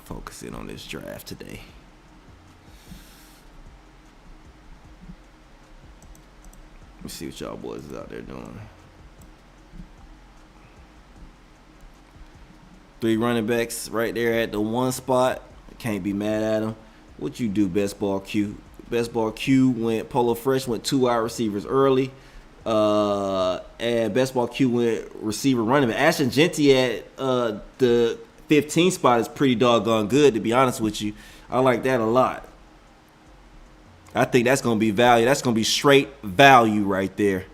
Focusing on this draft today. Let me see what y'all boys is out there doing. 3 running backs right there at the 1 spot. Can't be mad at them. What you do, Best Ball Q? Best Ball Q went Polo Fresh went 2 wide receivers early. And Best Ball Q went receiver running back. Ashton Genty at the 15 spot is pretty doggone good, to be honest with you. I like that a lot. I think that's going to be value. That's going to be straight value right there.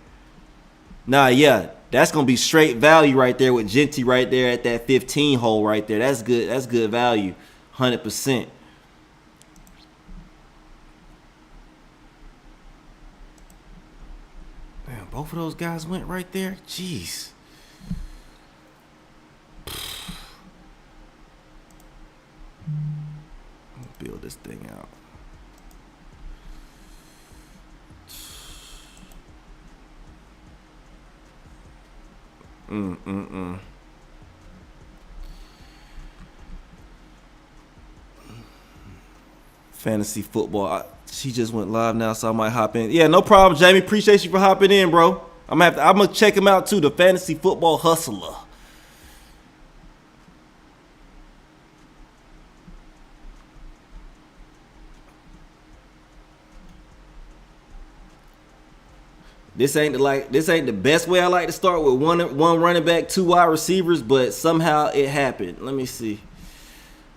Nah, yeah, that's going to be straight value right there with Genty right there at that 15 hole right there. That's good. That's good value, 100%. Damn, both of those guys went right there? Jeez. Build this thing out. Fantasy football. She just went live now, so I might hop in. Yeah, no problem, Jamie. Appreciate you for hopping in, bro. I'm gonna check him out too. The Fantasy Football Hustler. This ain't the best way I like to start with one running back, 2 wide receivers, but somehow it happened. Let me see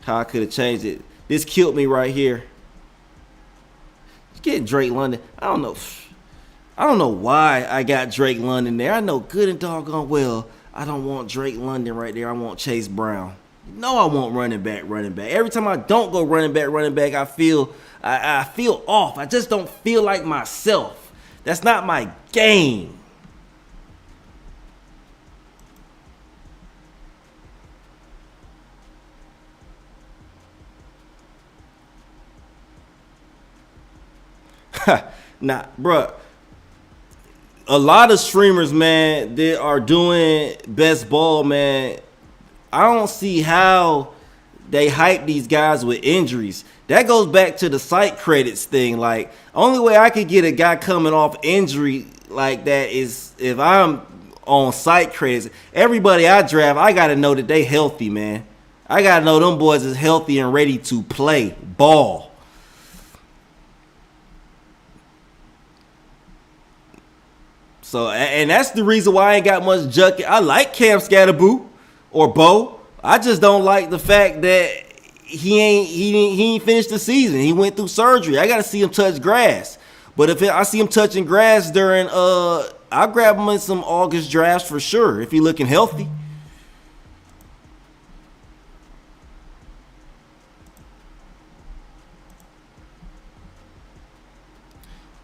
how I could have changed it. This killed me right here. Get Drake London. I don't know why I got Drake London there. I know good and doggone well I don't want Drake London right there. I want Chase Brown. No, I want running back. Every time I don't go running back, I feel off. I just don't feel like myself. That's not my game. Nah, bruh. A lot of streamers, man, they are doing best ball, man. I don't see how they hype these guys with injuries. That goes back to the site credits thing. Like, only way I could get a guy coming off injury like that is if I'm on site credits. Everybody I draft, I got to know that they healthy, man. I got to know them boys is healthy and ready to play ball. So, and that's the reason why I ain't got much junket. I like Cam Scatterboo or Bo. I just don't like the fact that he ain't finished the season. He went through surgery. I got to see him touch grass. But if I see him touching grass during, I'll grab him in some August drafts for sure if he looking healthy.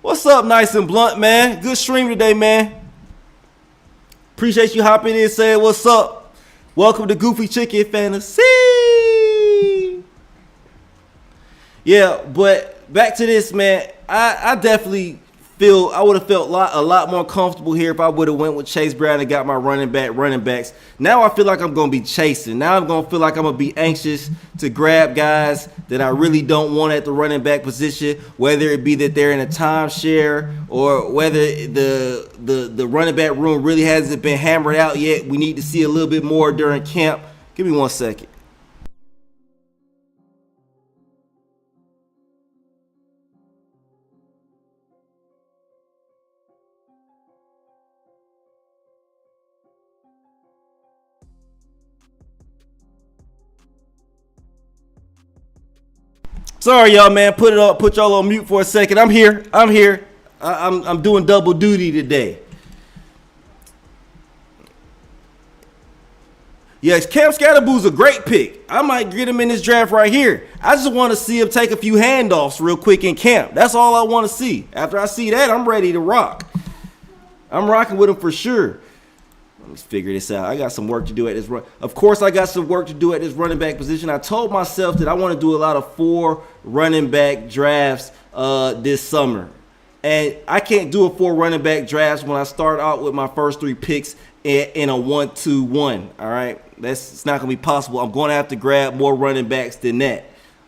What's up, Nice and Blunt, man? Good stream today, man. Appreciate you hopping in and saying what's up. Welcome to Goofy Chicken Fantasy. Yeah, but back to this, man. I definitely feel I would have felt a lot more comfortable here if I would have went with Chase Brown and got my running backs. Now I feel like I'm going to be chasing. Now I'm going to feel like I'm going to be anxious to grab guys that I really don't want at the running back position, whether it be that they're in a timeshare or whether the running back room really hasn't been hammered out yet. We need to see a little bit more during camp. Give me 1 second. Sorry, y'all, man. Put y'all on mute for a second. I'm here. I'm doing double duty today. Yes, Cam Scatterboo's a great pick. I might get him in this draft right here. I just want to see him take a few handoffs real quick in camp. That's all I want to see. After I see that, I'm ready to rock. I'm rocking with him for sure. Let's figure this out. I got some work to do at this run. Of course, I got some work to do at this running back position. I told myself that I want to do a lot of 4 running back drafts this summer. And I can't do a 4 running back drafts when I start out with my first 3 picks in a 1-2-1. All right, it's not going to be possible. I'm going to have to grab more running backs than that,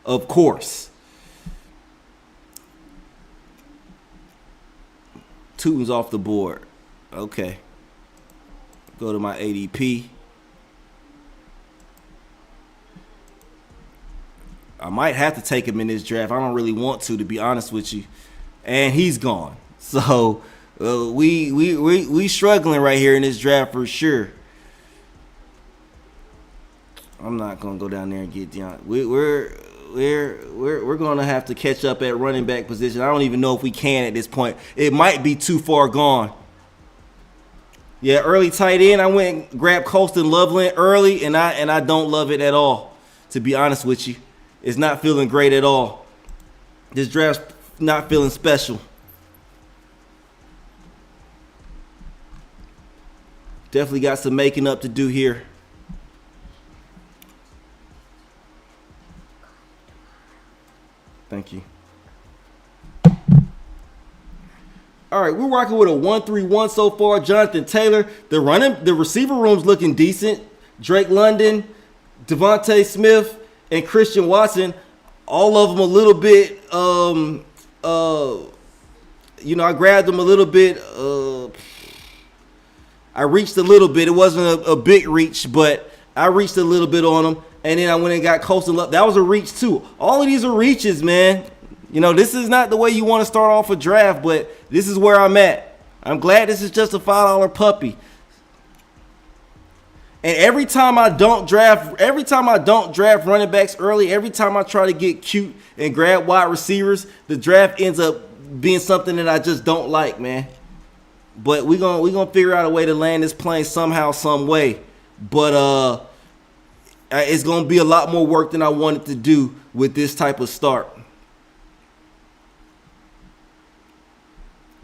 of course. Tootin's off the board. Okay. Go to my ADP. I might have to take him in this draft. I don't really want to be honest with you. And he's gone. So we struggling right here in this draft for sure. I'm not gonna go down there and get Deion. We're gonna have to catch up at running back position. I don't even know if we can at this point. It might be too far gone. Yeah, early tight end. I went and grabbed Colston Loveland early, and I don't love it at all. To be honest with you, it's not feeling great at all. This draft's not feeling special. Definitely got some making up to do here. Thank you. All right, we're rocking with a 1-3-1 so far. Jonathan Taylor, the receiver room's looking decent. Drake London, Devontae Smith, and Christian Watson all of them a little bit. I grabbed them a little bit. I reached a little bit. It wasn't a big reach, but I reached a little bit on them. And then I went and got coastal up. That was a reach too. All of these are reaches, man. This is not the way you want to start off a draft, but this is where I'm at. I'm glad this is just a $5 puppy. And every time I don't draft running backs early, every time I try to get cute and grab wide receivers, the draft ends up being something that I just don't like, man. But we're gonna figure out a way to land this plane somehow, some way. But it's gonna be a lot more work than I wanted to do with this type of start.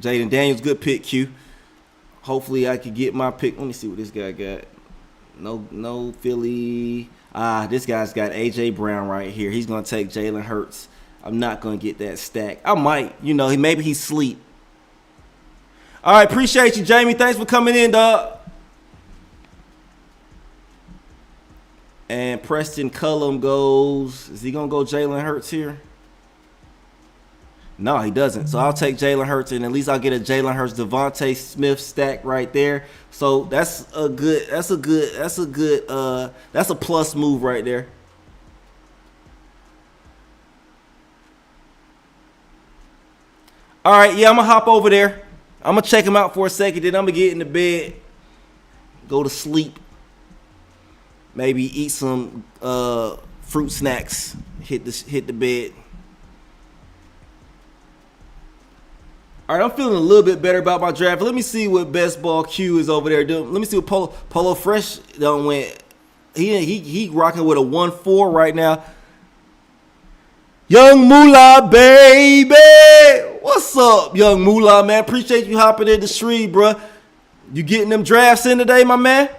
Jaden Daniels, good pick, Q. Hopefully I could get my pick. Let me see what this guy got. No Philly. This guy's got A.J. Brown right here. He's going to take Jalen Hurts. I'm not going to get that stack. I might. Maybe he's sleep. All right, appreciate you, Jamie. Thanks for coming in, dog. And Preston Cullum goes. Is he going to go Jalen Hurts here? No, he doesn't. So I'll take Jalen Hurts, and at least I'll get a Jalen Hurts, Devontae Smith stack right there. So that's a plus move right there. All right, yeah, I'm gonna hop over there. I'm gonna check him out for a second, then I'm gonna get in the bed, go to sleep, maybe eat some fruit snacks, hit the bed. All right, I'm feeling a little bit better about my draft. Let me see what Best Ball Q is over there doing. Let me see what Polo Fresh done went. He rocking with a 1-4 right now. Young Moolah, baby. What's up, Young Moolah, man? Appreciate you hopping in the street, bro. You getting them drafts in today, my man?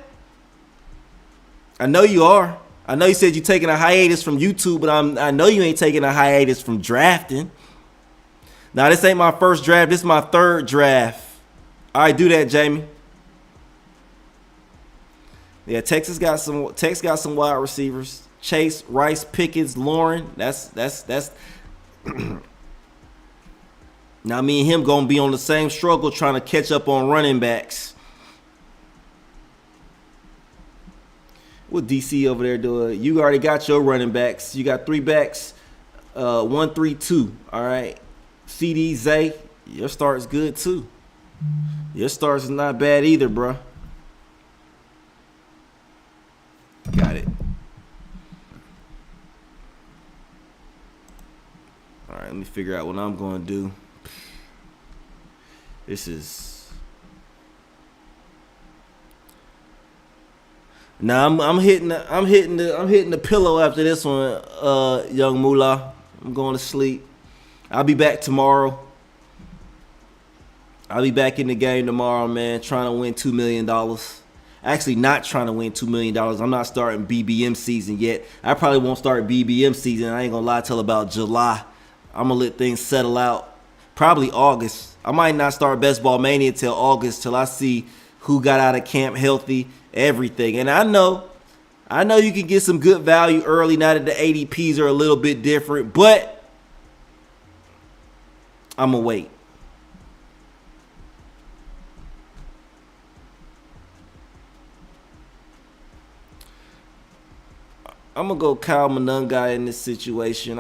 I know you are. I know you said you're taking a hiatus from YouTube, but I know you ain't taking a hiatus from drafting. Now, this ain't my first draft. This is my third draft. All right, do that, Jamie. Yeah, Texas got some wide receivers. Chase, Rice, Pickens, Lauren. That's Now, me and him going to be on the same struggle trying to catch up on running backs. What DC over there doing? You already got your running backs. You got 3 backs. 1, 3, 2. All right. CD, Zay, your start is good too. Your start is not bad either, bro. Got it. All right, let me figure out what I'm going to do. This is. Now I'm hitting the pillow after this one, Young Moolah. I'm going to sleep. I'll be back tomorrow. I'll be back in the game tomorrow, man, trying to win $2 million. Actually, not trying to win $2 million. I'm not starting BBM season yet. I probably won't start BBM season, I ain't going to lie, till about July. I'm going to let things settle out. Probably August. I might not start Best Ball Mania till August, till I see who got out of camp healthy, everything. And I know you can get some good value early now that the ADPs are a little bit different, but I'm going to wait. I'm going to go Kyle Monungai in this situation.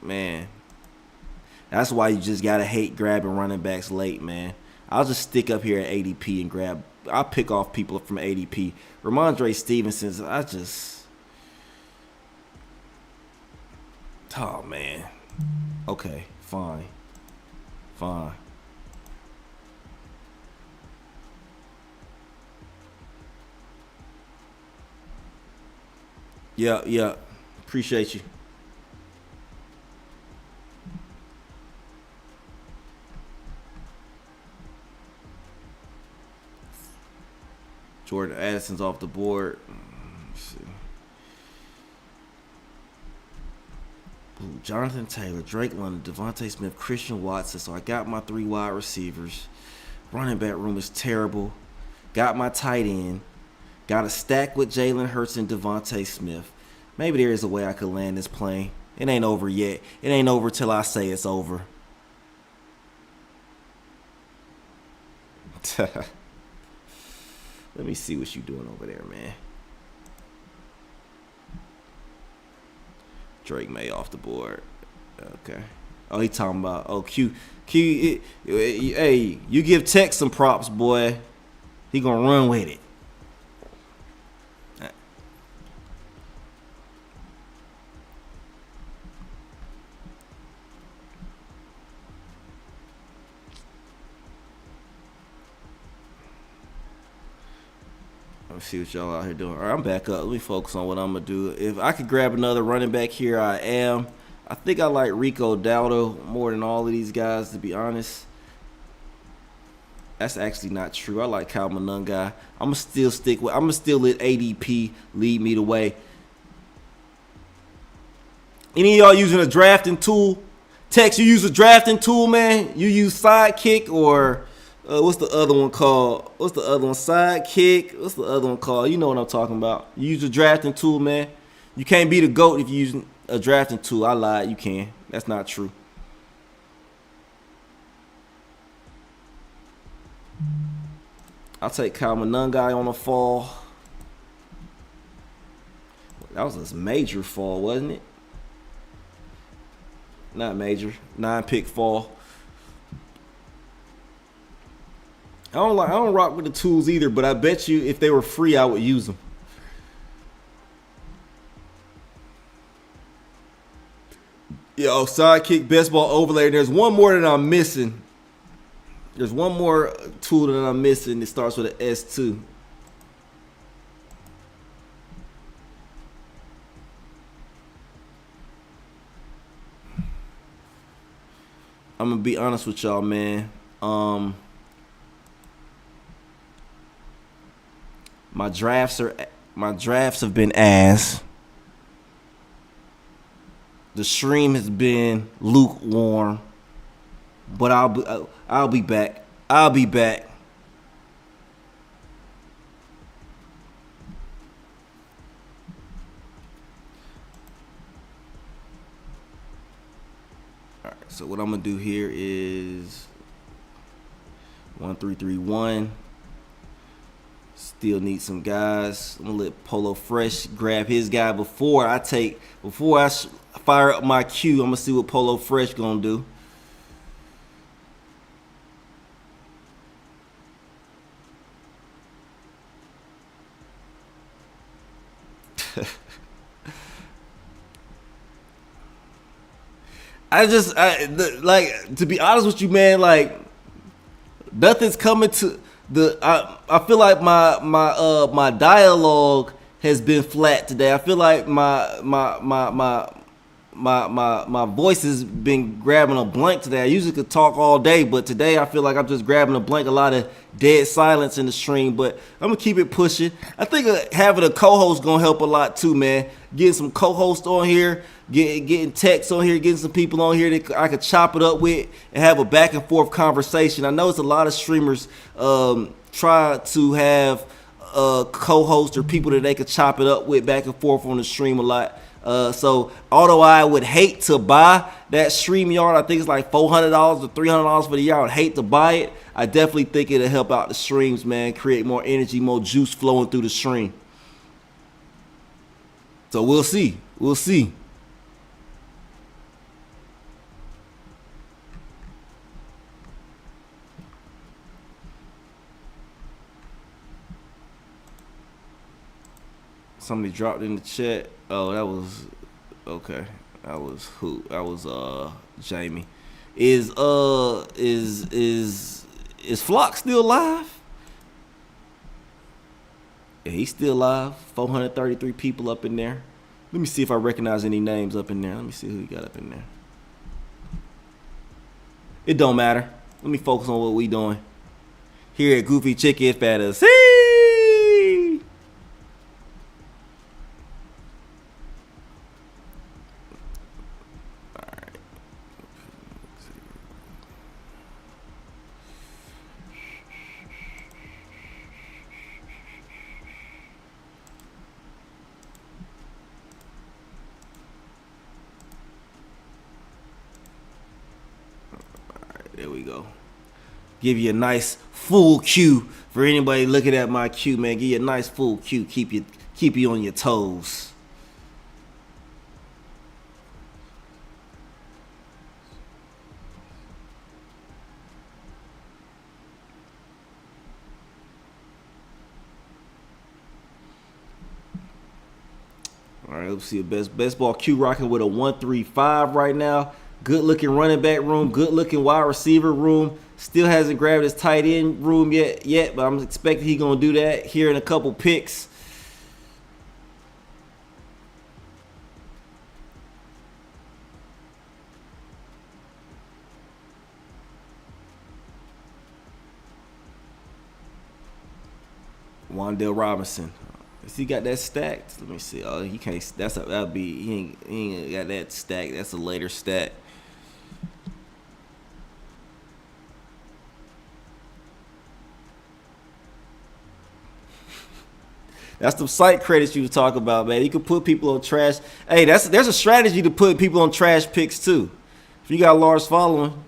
Man. That's why you just got to hate grabbing running backs late, man. I'll just stick up here at ADP and grab. I'll pick off people from ADP. Ramondre Stevenson's, oh, man. Okay, fine. Yeah. Appreciate you. Jordan Addison's off the board. Let's see. Ooh, Jonathan Taylor, Drake London, Devontae Smith, Christian Watson. So I got my 3 wide receivers. Running back room is terrible. Got my tight end. Got a stack with Jalen Hurts and Devontae Smith. Maybe there is a way I could land this plane. It ain't over yet. It ain't over till I say it's over. Let me see what you doing over there, man. Drake May off the board. Okay. Oh, he talking about, oh, Q. Hey, you give Tech some props, boy. He gonna run with it. Let's see what y'all out here doing. All right, I'm back up. Let me focus on what I'm gonna do. If I could grab another running back here, I am. I think I like Rico Dowdle more than all of these guys, to be honest. That's actually not true. I like Kyle Monungai. I'm gonna still stick with. I'm gonna still let ADP lead me the way. Any of y'all using a drafting tool? Tex, you use a drafting tool, man? You use Sidekick or what's the other one called? What's the other one? Sidekick. What's the other one called? You know what I'm talking about. You use a drafting tool, man. You can't be the GOAT if you're using a drafting tool. I lied. You can. That's not true. I'll take Kyle Monungai on the fall. That was a major fall, wasn't it? Not major. 9-pick fall. I don't rock with the tools either, but I bet you if they were free, I would use them. Yo, Sidekick, best ball overlay. There's one more that I'm missing. There's one more tool that I'm missing. It starts with an S2. I'm gonna be honest with y'all, man. My drafts have been ass. The stream has been lukewarm. But I'll be back. I'll be back. All right. So what I'm gonna do here is 1-3-3-1. Still need some guys. I'm gonna let Polo Fresh grab his guy before I fire up my Q. I'm gonna see what Polo Fresh gonna do. Like, to be honest with you, man, like, nothing's coming to the. I feel like my dialogue has been flat today. I feel like my voice has been grabbing a blank today. I usually could talk all day, but today I feel like I'm just grabbing a blank. A lot of dead silence in the stream, but I'm gonna keep it pushing. I think having a co-host gonna help a lot too, man. Getting some co-hosts on here, getting texts on here, getting some people on here that I could chop it up with and have a back and forth conversation. I know it's a lot of streamers try to have co-hosts or people that they could chop it up with back and forth on the stream a lot. So although I would hate to buy that StreamYard, I think it's like $400 or $300 for the year. I would hate to buy it. I definitely think it'll help out the streams, man. Create more energy, more juice flowing through the stream. So we'll see. We'll see. Somebody dropped in the chat. Oh, that was okay. That was who? That was Jamie. Is Flock still live? Yeah, he's still live. 433 people up in there. Let me see if I recognize any names up in there. Let me see who he got up in there. It don't matter. Let me focus on what we doing here at goofychickenff at us. we go. Give you a nice full cue for anybody looking at my cue, man. Give you a nice full cue. Keep you on your toes. All right, let's see. Best ball Q rocking with a 1-3-5 right now. Good looking running back room. Good looking wide receiver room. Still hasn't grabbed his tight end room yet, but I'm expecting he's gonna do that here in a couple picks. Wandale Robinson. Has he got that stacked? Let me see. Oh, he can't. That'll be. He ain't got that stacked. That's a later stat. That's the site credits you were talking about, man. You can put people on trash. Hey, there's a strategy to put people on trash picks too. If you got a large following.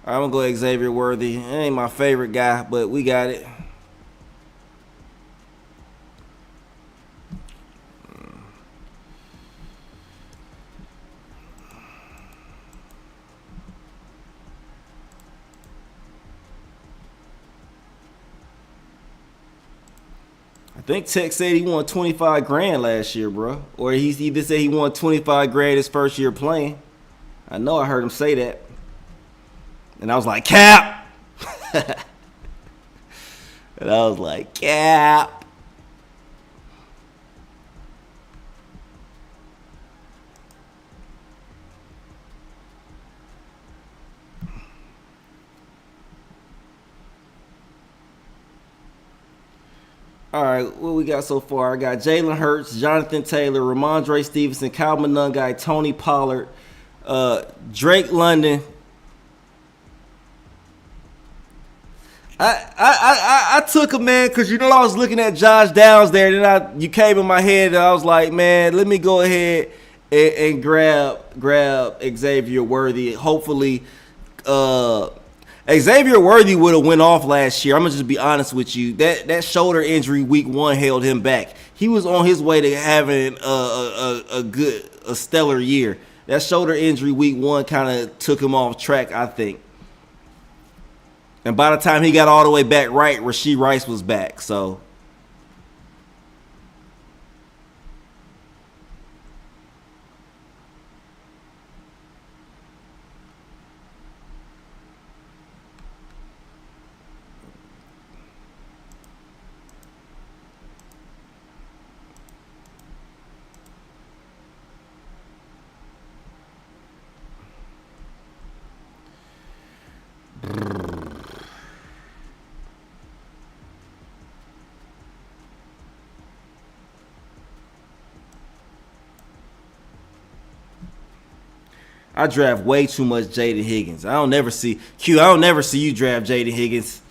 I'm going to go Xavier Worthy. It ain't my favorite guy, but we got it. I think Tech said he won 25 grand last year, bro. Or he either said he won 25 grand his first year playing. I know I heard him say that. And I was like, cap. And I was like, cap. All right, what we got so far? I got Jalen Hurts, Jonathan Taylor, Ramondre Stevenson, Kyle Monangai, Tony Pollard, Drake London. I took him, man, because I was looking at Josh Downs there. Then you came in my head, and I was like, man, let me go ahead and grab Xavier Worthy. Hopefully, Xavier Worthy would have went off last year. I'm gonna just be honest with you. That shoulder injury week 1 held him back. He was on his way to having a stellar year. That shoulder injury week 1 kind of took him off track, I think. And by the time he got all the way back right, Rashee Rice was back. So I draft way too much Jaden Higgins. I don't never see you draft Jaden Higgins.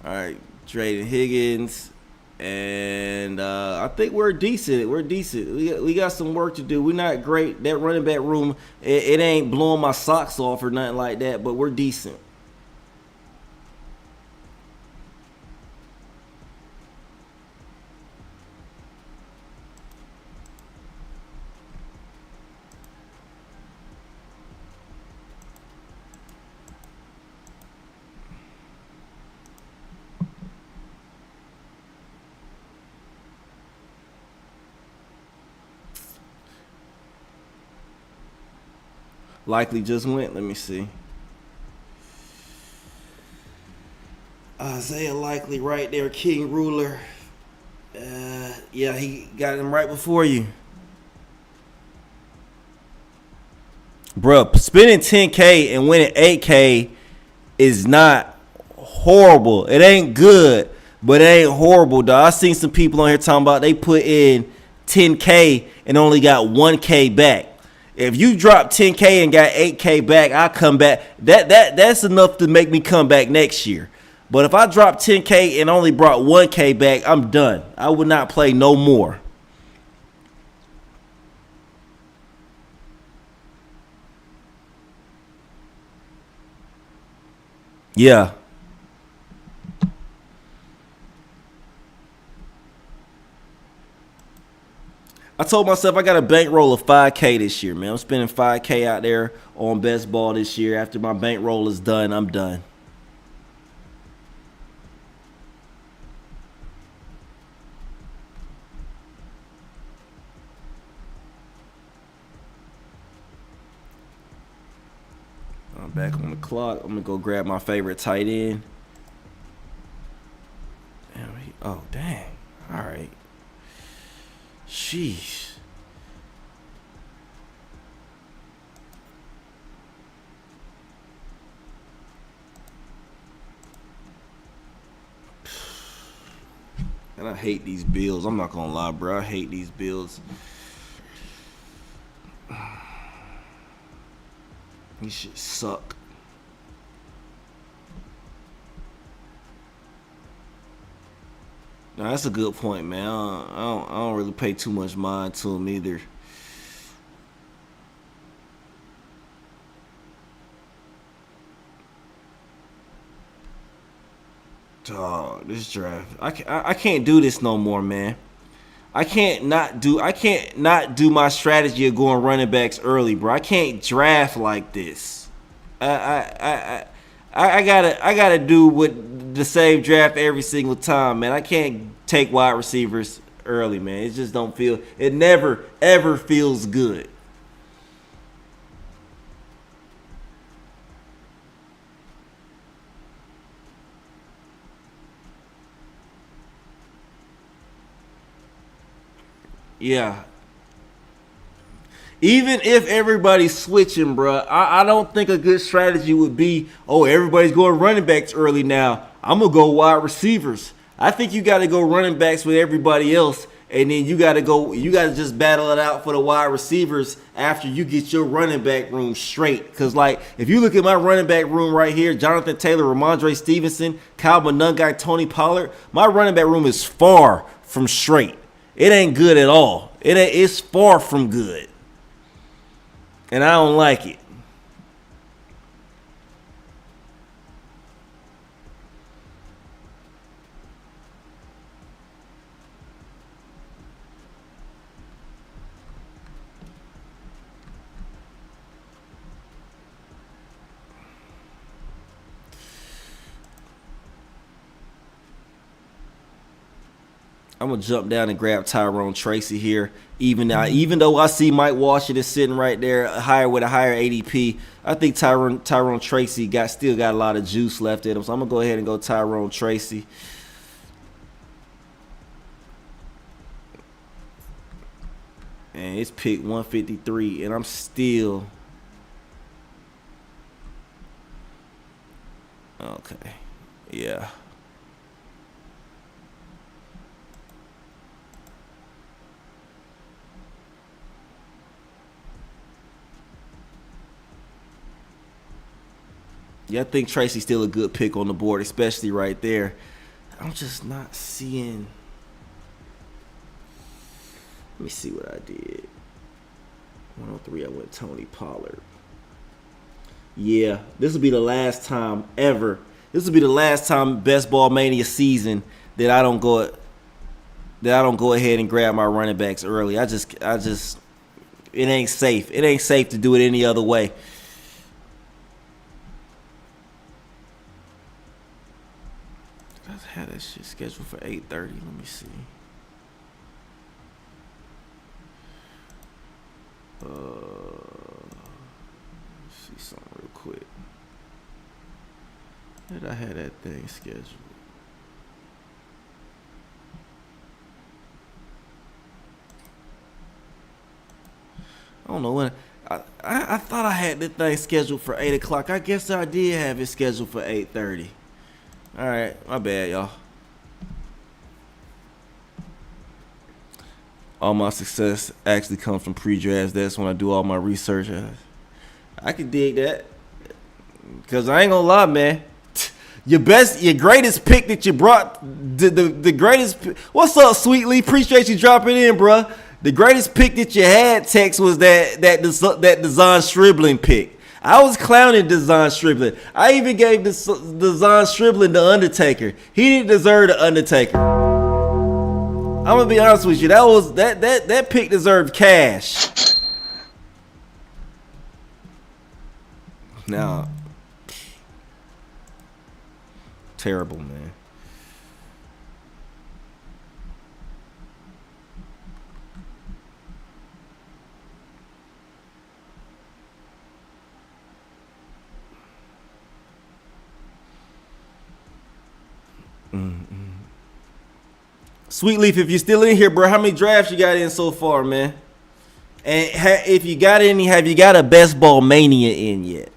All right, Jaden Higgins, and I think we're decent. We got some work to do. We're not great. That running back room, it ain't blowing my socks off or nothing like that, but we're decent. Likely just went. Let me see. Isaiah Likely right there. King Ruler. Yeah, he got him right before you. Bruh, spending $10K and winning $8K is not horrible. It ain't good, but it ain't horrible, dog. I seen some people on here talking about they put in 10K and only got 1K back. If you drop 10K and got 8K back, I'll come back. That's enough to make me come back next year. But if I drop 10K and only brought 1K back, I'm done. I would not play no more. Yeah. I told myself I got a bankroll of 5K this year, man. I'm spending 5K out there on best ball this year. After my bankroll is done, I'm done. I'm back on the clock. I'm going to go grab my favorite tight end. Oh, dang. All right. Sheesh. And I hate these bills. I'm not going to lie, bro. I hate these bills. These shit suck. No, that's a good point, man. I don't really pay too much mind to them either. Dog, this draft, I can't do this no more, man. I can't not do my strategy of going running backs early, bro. I can't draft like this. I gotta do what the same draft every single time, man. I can't take wide receivers early, man. It just don't feel. It never ever feels good. Yeah. Even if everybody's switching, bro, I don't think a good strategy would be, oh, everybody's going running backs early now. I'm going to go wide receivers. I think you got to go running backs with everybody else, and then you got to just battle it out for the wide receivers after you get your running back room straight. Because, like, if you look at my running back room right here, Jonathan Taylor, Ramondre Stevenson, Kyle Monungai, Tony Pollard, my running back room is far from straight. It ain't good at all. It's far from good. And I don't like it. I'm gonna jump down and grab Tyrone Tracy here. Even though I see Mike Washington sitting right there higher with a higher ADP, I think Tyrone Tracy still got a lot of juice left in him. So I'm gonna go ahead and go Tyrone Tracy. And it's pick 153, and I'm still okay. Yeah. Yeah, I think Tracy's still a good pick on the board, especially right there. I'm just not seeing. Let me see what I did. 103, I went Tony Pollard. Yeah, this will be the last time ever. This will be the last time Best Ball Mania season that I don't go ahead and grab my running backs early. I just it ain't safe. It ain't safe to do it any other way. I had that shit scheduled for 8:30. Let me see. Let's see something real quick. Where did I have that thing scheduled? I don't know when. I thought I had this thing scheduled for 8 o'clock. I guess I did have it scheduled for 8:30. All right, my bad, y'all. All my success actually comes from pre-drafts. That's when I do all my research. I can dig that. Cause I ain't gonna lie, man. Your greatest pick that you brought, the greatest. What's up, Sweetly? Appreciate you dropping in, bruh. The greatest pick that you had, Tex, was that Design Stribling pick. I was clowning Design Stribling. I even gave Design Stribling the Undertaker. He didn't deserve the Undertaker. I'm gonna be honest with you. That pick deserved cash. Now, terrible, man. Sweet Leaf, if you're still in here, bro, how many drafts you got in so far, man? And if you got any, have you got a Best Ball Mania in yet?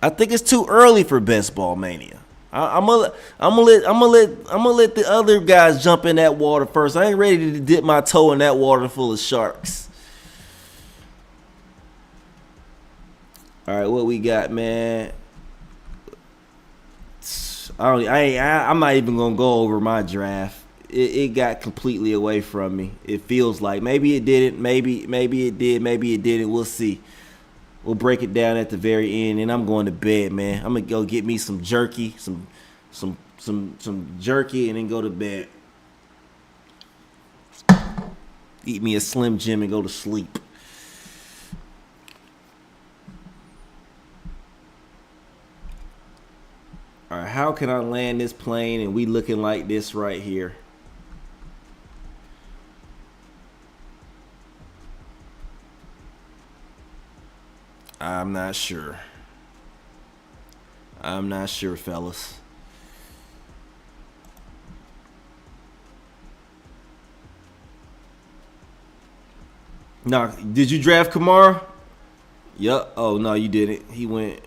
I think it's too early for Best Ball Mania. I'm gonna let the other guys jump in that water first. I ain't ready to dip my toe in that water full of sharks. All right, what we got, man? I'm not even gonna go over my draft. It got completely away from me. It feels like maybe it didn't, maybe it did, maybe it didn't. We'll see. We'll break it down at the very end, and I'm going to bed, man. I'm gonna go get me some jerky, some jerky, and then go to bed. Eat me a Slim Jim and go to sleep. All right, how can I land this plane and we looking like this right here? I'm not sure. I'm not sure, fellas. Nah, did you draft Kamara? Yup. Oh, no, you didn't. He went.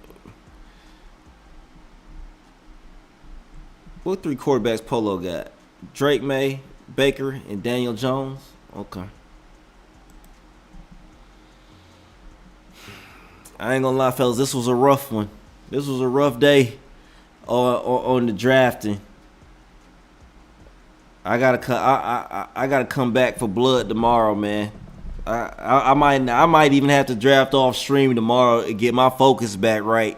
What three quarterbacks Polo got? Drake May, Baker, and Daniel Jones? Okay. I ain't gonna lie, fellas. This was a rough one. This was a rough day on the drafting. I gotta come back for blood tomorrow, man. I might even have to draft off stream tomorrow and get my focus back right.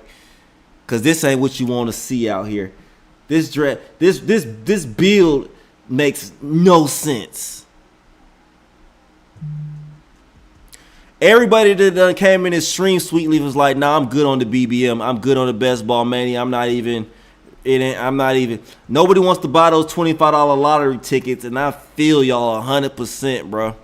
Cause this ain't what you want to see out here. This draft, this build makes no sense. Everybody that done came in this stream sweetly was like, nah, I'm good on the BBM. I'm good on the Best Ball Mania. I'm not even. Nobody wants to buy those $25 lottery tickets, and I feel y'all 100%, bro.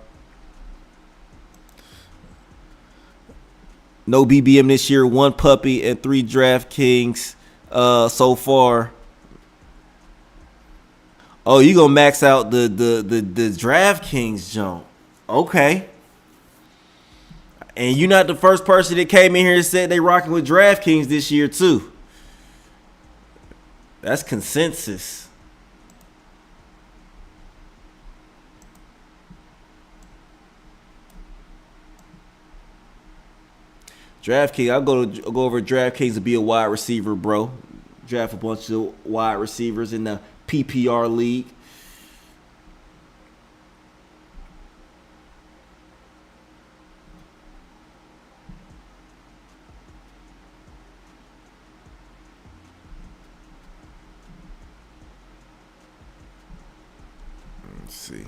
No BBM this year. 1 puppy and 3 DraftKings so far. Oh, you gonna max out the DraftKings jump? Okay. And you're not the first person that came in here and said they rocking with DraftKings this year too. That's consensus. DraftKings, I'll go over DraftKings to be a wide receiver, bro. Draft a bunch of wide receivers in the PPR league. Let's see.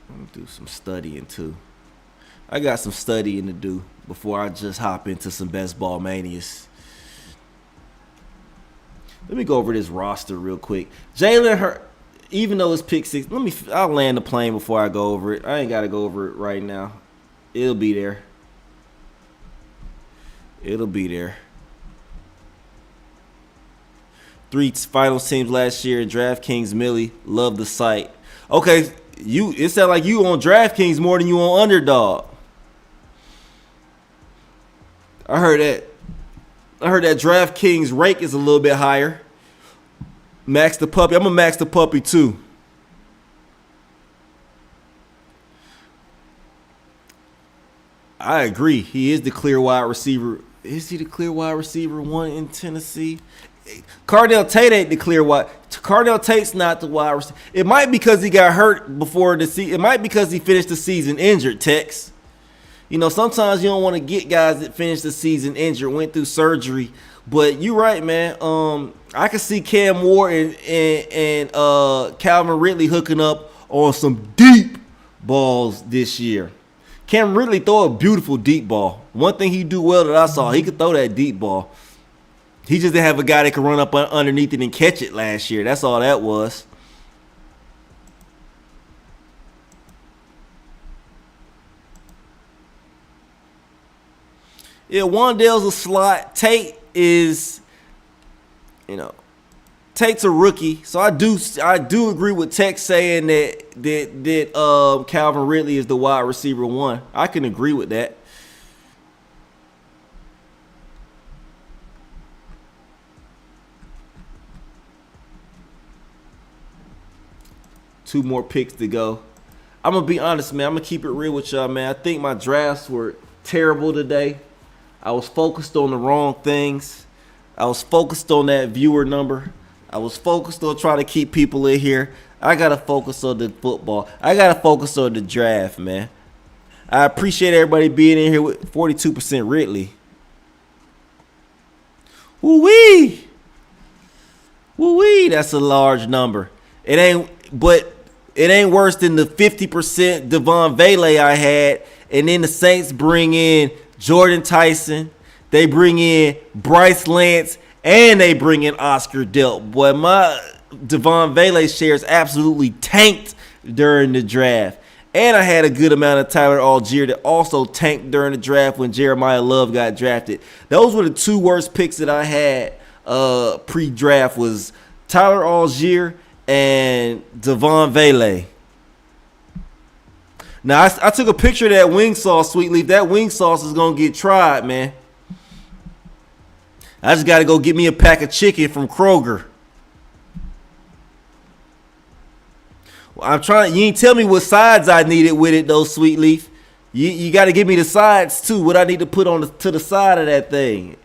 I'm gonna do some studying too. I got some studying to do before I just hop into some Best Ball Manias. Let me go over this roster real quick. Jalen Hurts, even though it's pick 6, I'll land the plane before I go over it. I ain't gotta go over it right now. It'll be there. It'll be there. 3 finals teams last year. DraftKings Millie. Love the site. Okay, it sound like you on DraftKings more than you on Underdog. I heard that DraftKings rake is a little bit higher. Max the puppy. I'm gonna max the puppy too. I agree. He is the clear wide receiver. Is he the clear wide receiver one in Tennessee? Cardell Tate ain't the clear wide. Cardell Tate's not the wide receiver. It might be because he got hurt before the season. It might be because he finished the season injured, Tex. You know, sometimes you don't want to get guys that finished the season injured, went through surgery. But you're right, man. I can see Cam Ward and Calvin Ridley hooking up on some deep balls this year. Cam Ridley throw a beautiful deep ball. One thing he do well that I saw, he could throw that deep ball. He just didn't have a guy that could run up underneath it and catch it last year. That's all that was. Yeah, Wan'Dale's a slot. Tate is, Tate's a rookie. So I do agree with Tex saying that Calvin Ridley is the wide receiver one. I can agree with that. Two more picks to go. I'm going to be honest, man. I'm going to keep it real with y'all, man. I think my drafts were terrible today. I was focused on the wrong things. I was focused on that viewer number. I was focused on trying to keep people in here. I got to focus on the football. I got to focus on the draft, man. I appreciate everybody being in here with 42% Ridley. Woo-wee. Woo-wee. That's a large number. It ain't worse than the 50% Devon Vele I had. And then the Saints bring in Jordan Tyson. They bring in Bryce Lance. And they bring in Oscar Delp. Boy, my Devon Vele shares absolutely tanked during the draft. And I had a good amount of Tyler Algier that also tanked during the draft when Jeremiah Love got drafted. Those were the two worst picks that I had pre-draft was Tyler Algier and Devon Vele. Now, I took a picture of that wing sauce, Sweet Leaf. That wing sauce is going to get tried, man. I just got to go get me a pack of chicken from Kroger. Well, you ain't tell me what sides I needed with it, though, Sweet Leaf. You got to give me the sides, too. What I need to put to the side of that thing.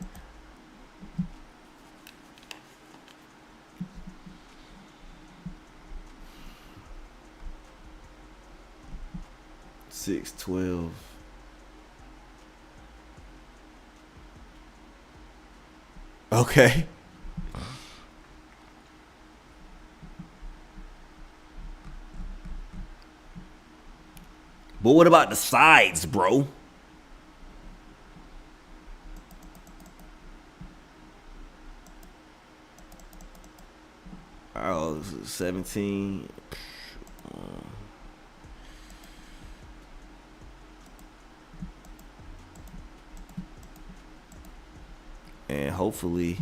$6.12. Okay. But what about the sides, bro? Oh, 17. And hopefully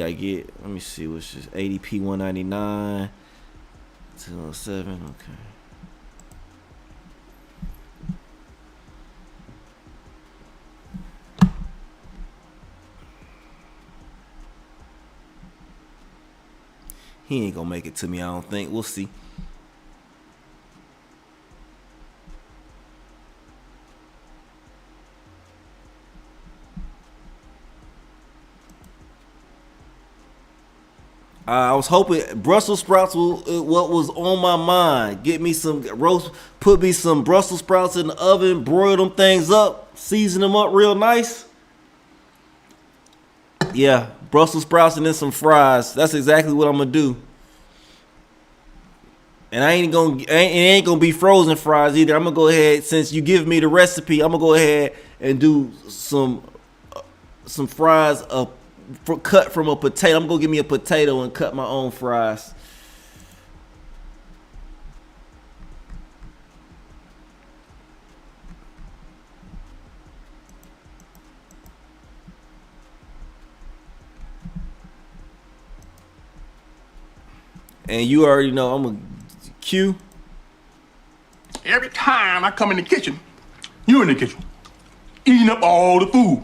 I get, let me see, what's this, ADP 199, 207, okay. He ain't gonna make it to me, I don't think. We'll see. I was hoping Brussels sprouts was what was on my mind. Get me some put me some Brussels sprouts in the oven, broil them things up, season them up real nice. Yeah, Brussels sprouts and then some fries. That's exactly what I'm gonna do. And it ain't gonna be frozen fries either. I'm gonna go ahead, since you give me the recipe, I'm gonna go ahead and do some fries cut from a potato. I'm gonna give me a potato and cut my own fries. And you already know I'm gonna Q. Every time I come in the kitchen, you in the kitchen, eating up all the food,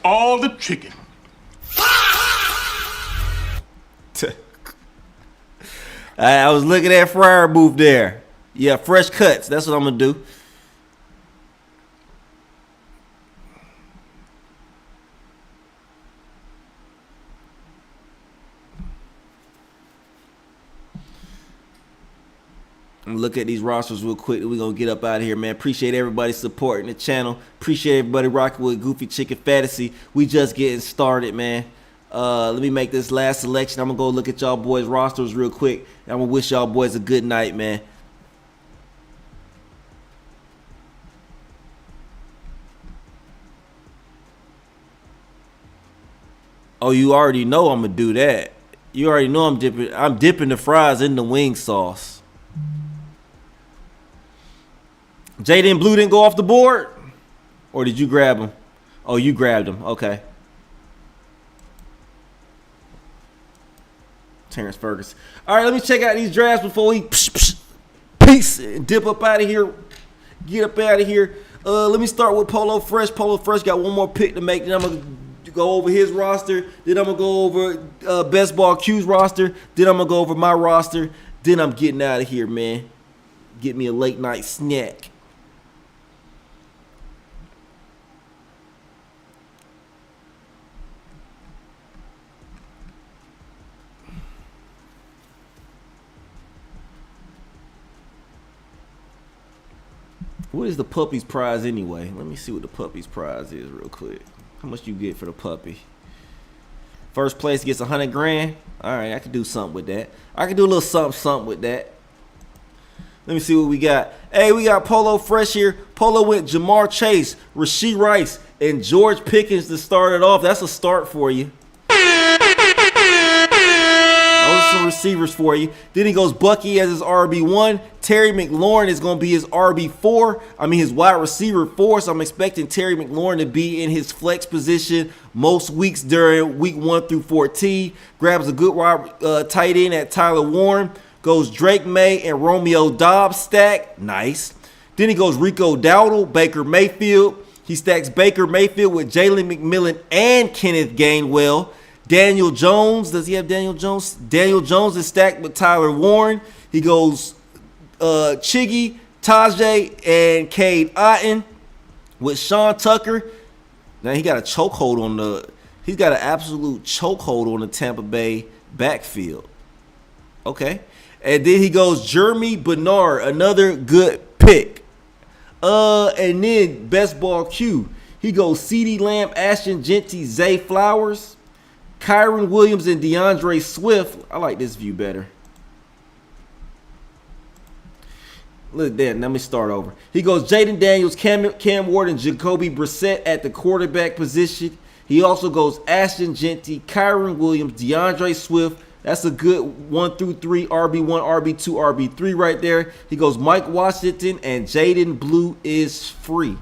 all the chicken. I was looking at Fryer booth there. Yeah, fresh cuts. That's what I'm gonna do. Look at these rosters real quick. We're going to get up out of here, man. Appreciate everybody supporting the channel. Appreciate everybody rocking with Goofy Chicken Fantasy. We just getting started, man. Let me make this last selection. I'm going to go look at y'all boys' rosters real quick. I'm going to wish y'all boys a good night, man. Oh, you already know I'm going to do that. You already know I'm dipping the fries in the wing sauce. Jaden Blue didn't go off the board? Or did you grab him? Oh, you grabbed him. Okay. Terrence Ferguson. All right, let me check out these drafts before we peace and dip up out of here. Get up out of here. Let me start with Polo Fresh. Polo Fresh got one more pick to make. Then I'm going to go over his roster. Then I'm going to go over Best Ball Q's roster. Then I'm going to go over my roster. Then I'm getting out of here, man. Get me a late night snack. What is the puppy's prize anyway? Let me see what the puppy's prize is real quick. How much you get for the puppy? First place gets 100 grand. All right, I can do something with that. I can do a little something with that. Let me see what we got. Hey, we got Polo Fresh here. Polo went Jamar Chase, Rasheed Rice, and George Pickens to start it off. That's a start for you. Those are some receivers for you. Then he goes Bucky as his RB1. Terry McLaurin is going to be his RB4. I mean, his wide receiver 4. So I'm expecting Terry McLaurin to be in his flex position most weeks during week 1 through 14. Grabs a good tight end at Tyler Warren. Goes Drake May and Romeo Dobbs stack. Nice. Then he goes Rico Dowdle, Baker Mayfield. He stacks Baker Mayfield with Jalen McMillan and Kenneth Gainwell. Daniel Jones. Does he have Daniel Jones? Daniel Jones is stacked with Tyler Warren. He goes Chiggy, Tajay, and Cade Otton with Sean Tucker. Now he got a chokehold on the. He's got an absolute chokehold on the Tampa Bay backfield. Okay. And then he goes Jeremy Bernard, another good pick. And then Best Ball Q. He goes CeeDee Lamb, Ashton Genty, Zay Flowers, Kyron Williams, and DeAndre Swift. I like this view better. Look there. Let me start over. He goes Jaden Daniels, Cam Ward, and Jacoby Brissett at the quarterback position. He also goes Ashton Genty, Kyron Williams, DeAndre Swift. That's a good 1 through 3, RB1, RB2, RB3 right there. He goes Mike Washington, and Jaden Blue is free.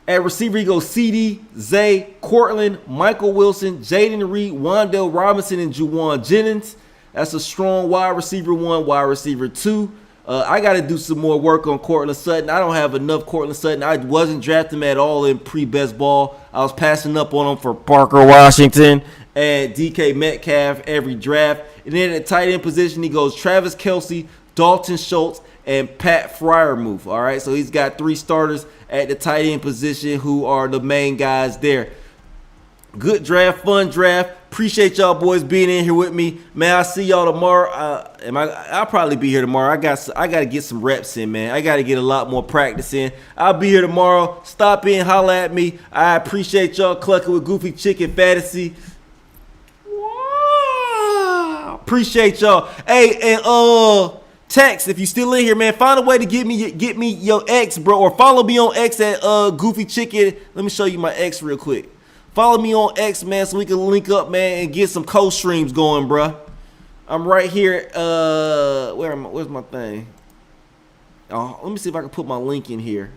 At receiver, he goes CD, Zay, Cortland, Michael Wilson, Jaden Reed, Wandale Robinson, and Juwan Jennings. That's a strong wide receiver 1, wide receiver 2. I got to do some more work on Cortland Sutton. I don't have enough Cortland Sutton. I wasn't drafting him at all in pre-best ball. I was passing up on him for Parker Washington and DK Metcalf every draft. And then at the tight end position, he goes Travis Kelce, Dalton Schultz, and Pat Freiermuth. All right, so he's got 3 starters at the tight end position who are the main guys there. Good draft, fun draft. Appreciate y'all boys being in here with me, man. I'll see y'all tomorrow. I'll probably be here tomorrow. I got to get some reps in, man. I got to get a lot more practice in. I'll be here tomorrow. Stop in, holla at me. I appreciate y'all clucking with Goofy Chicken Fantasy. Wow. Appreciate y'all. Hey, and text if you still in here, man. Find a way to get me your X, bro, or follow me on X at Goofy Chicken. Let me show you my X real quick. Follow me on X, man, so we can link up, man, and get some co-streams going, bro. I'm right here. Where's my thing? Oh, let me see if I can put my link in here.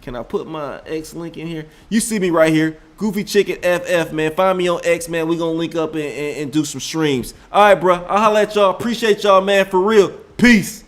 Can I put my X link in here? You see me right here. Goofy Chicken FF, man. Find me on X, man. We gonna link up and do some streams. All right, bro. I'll holla at y'all. Appreciate y'all, man, for real. Peace.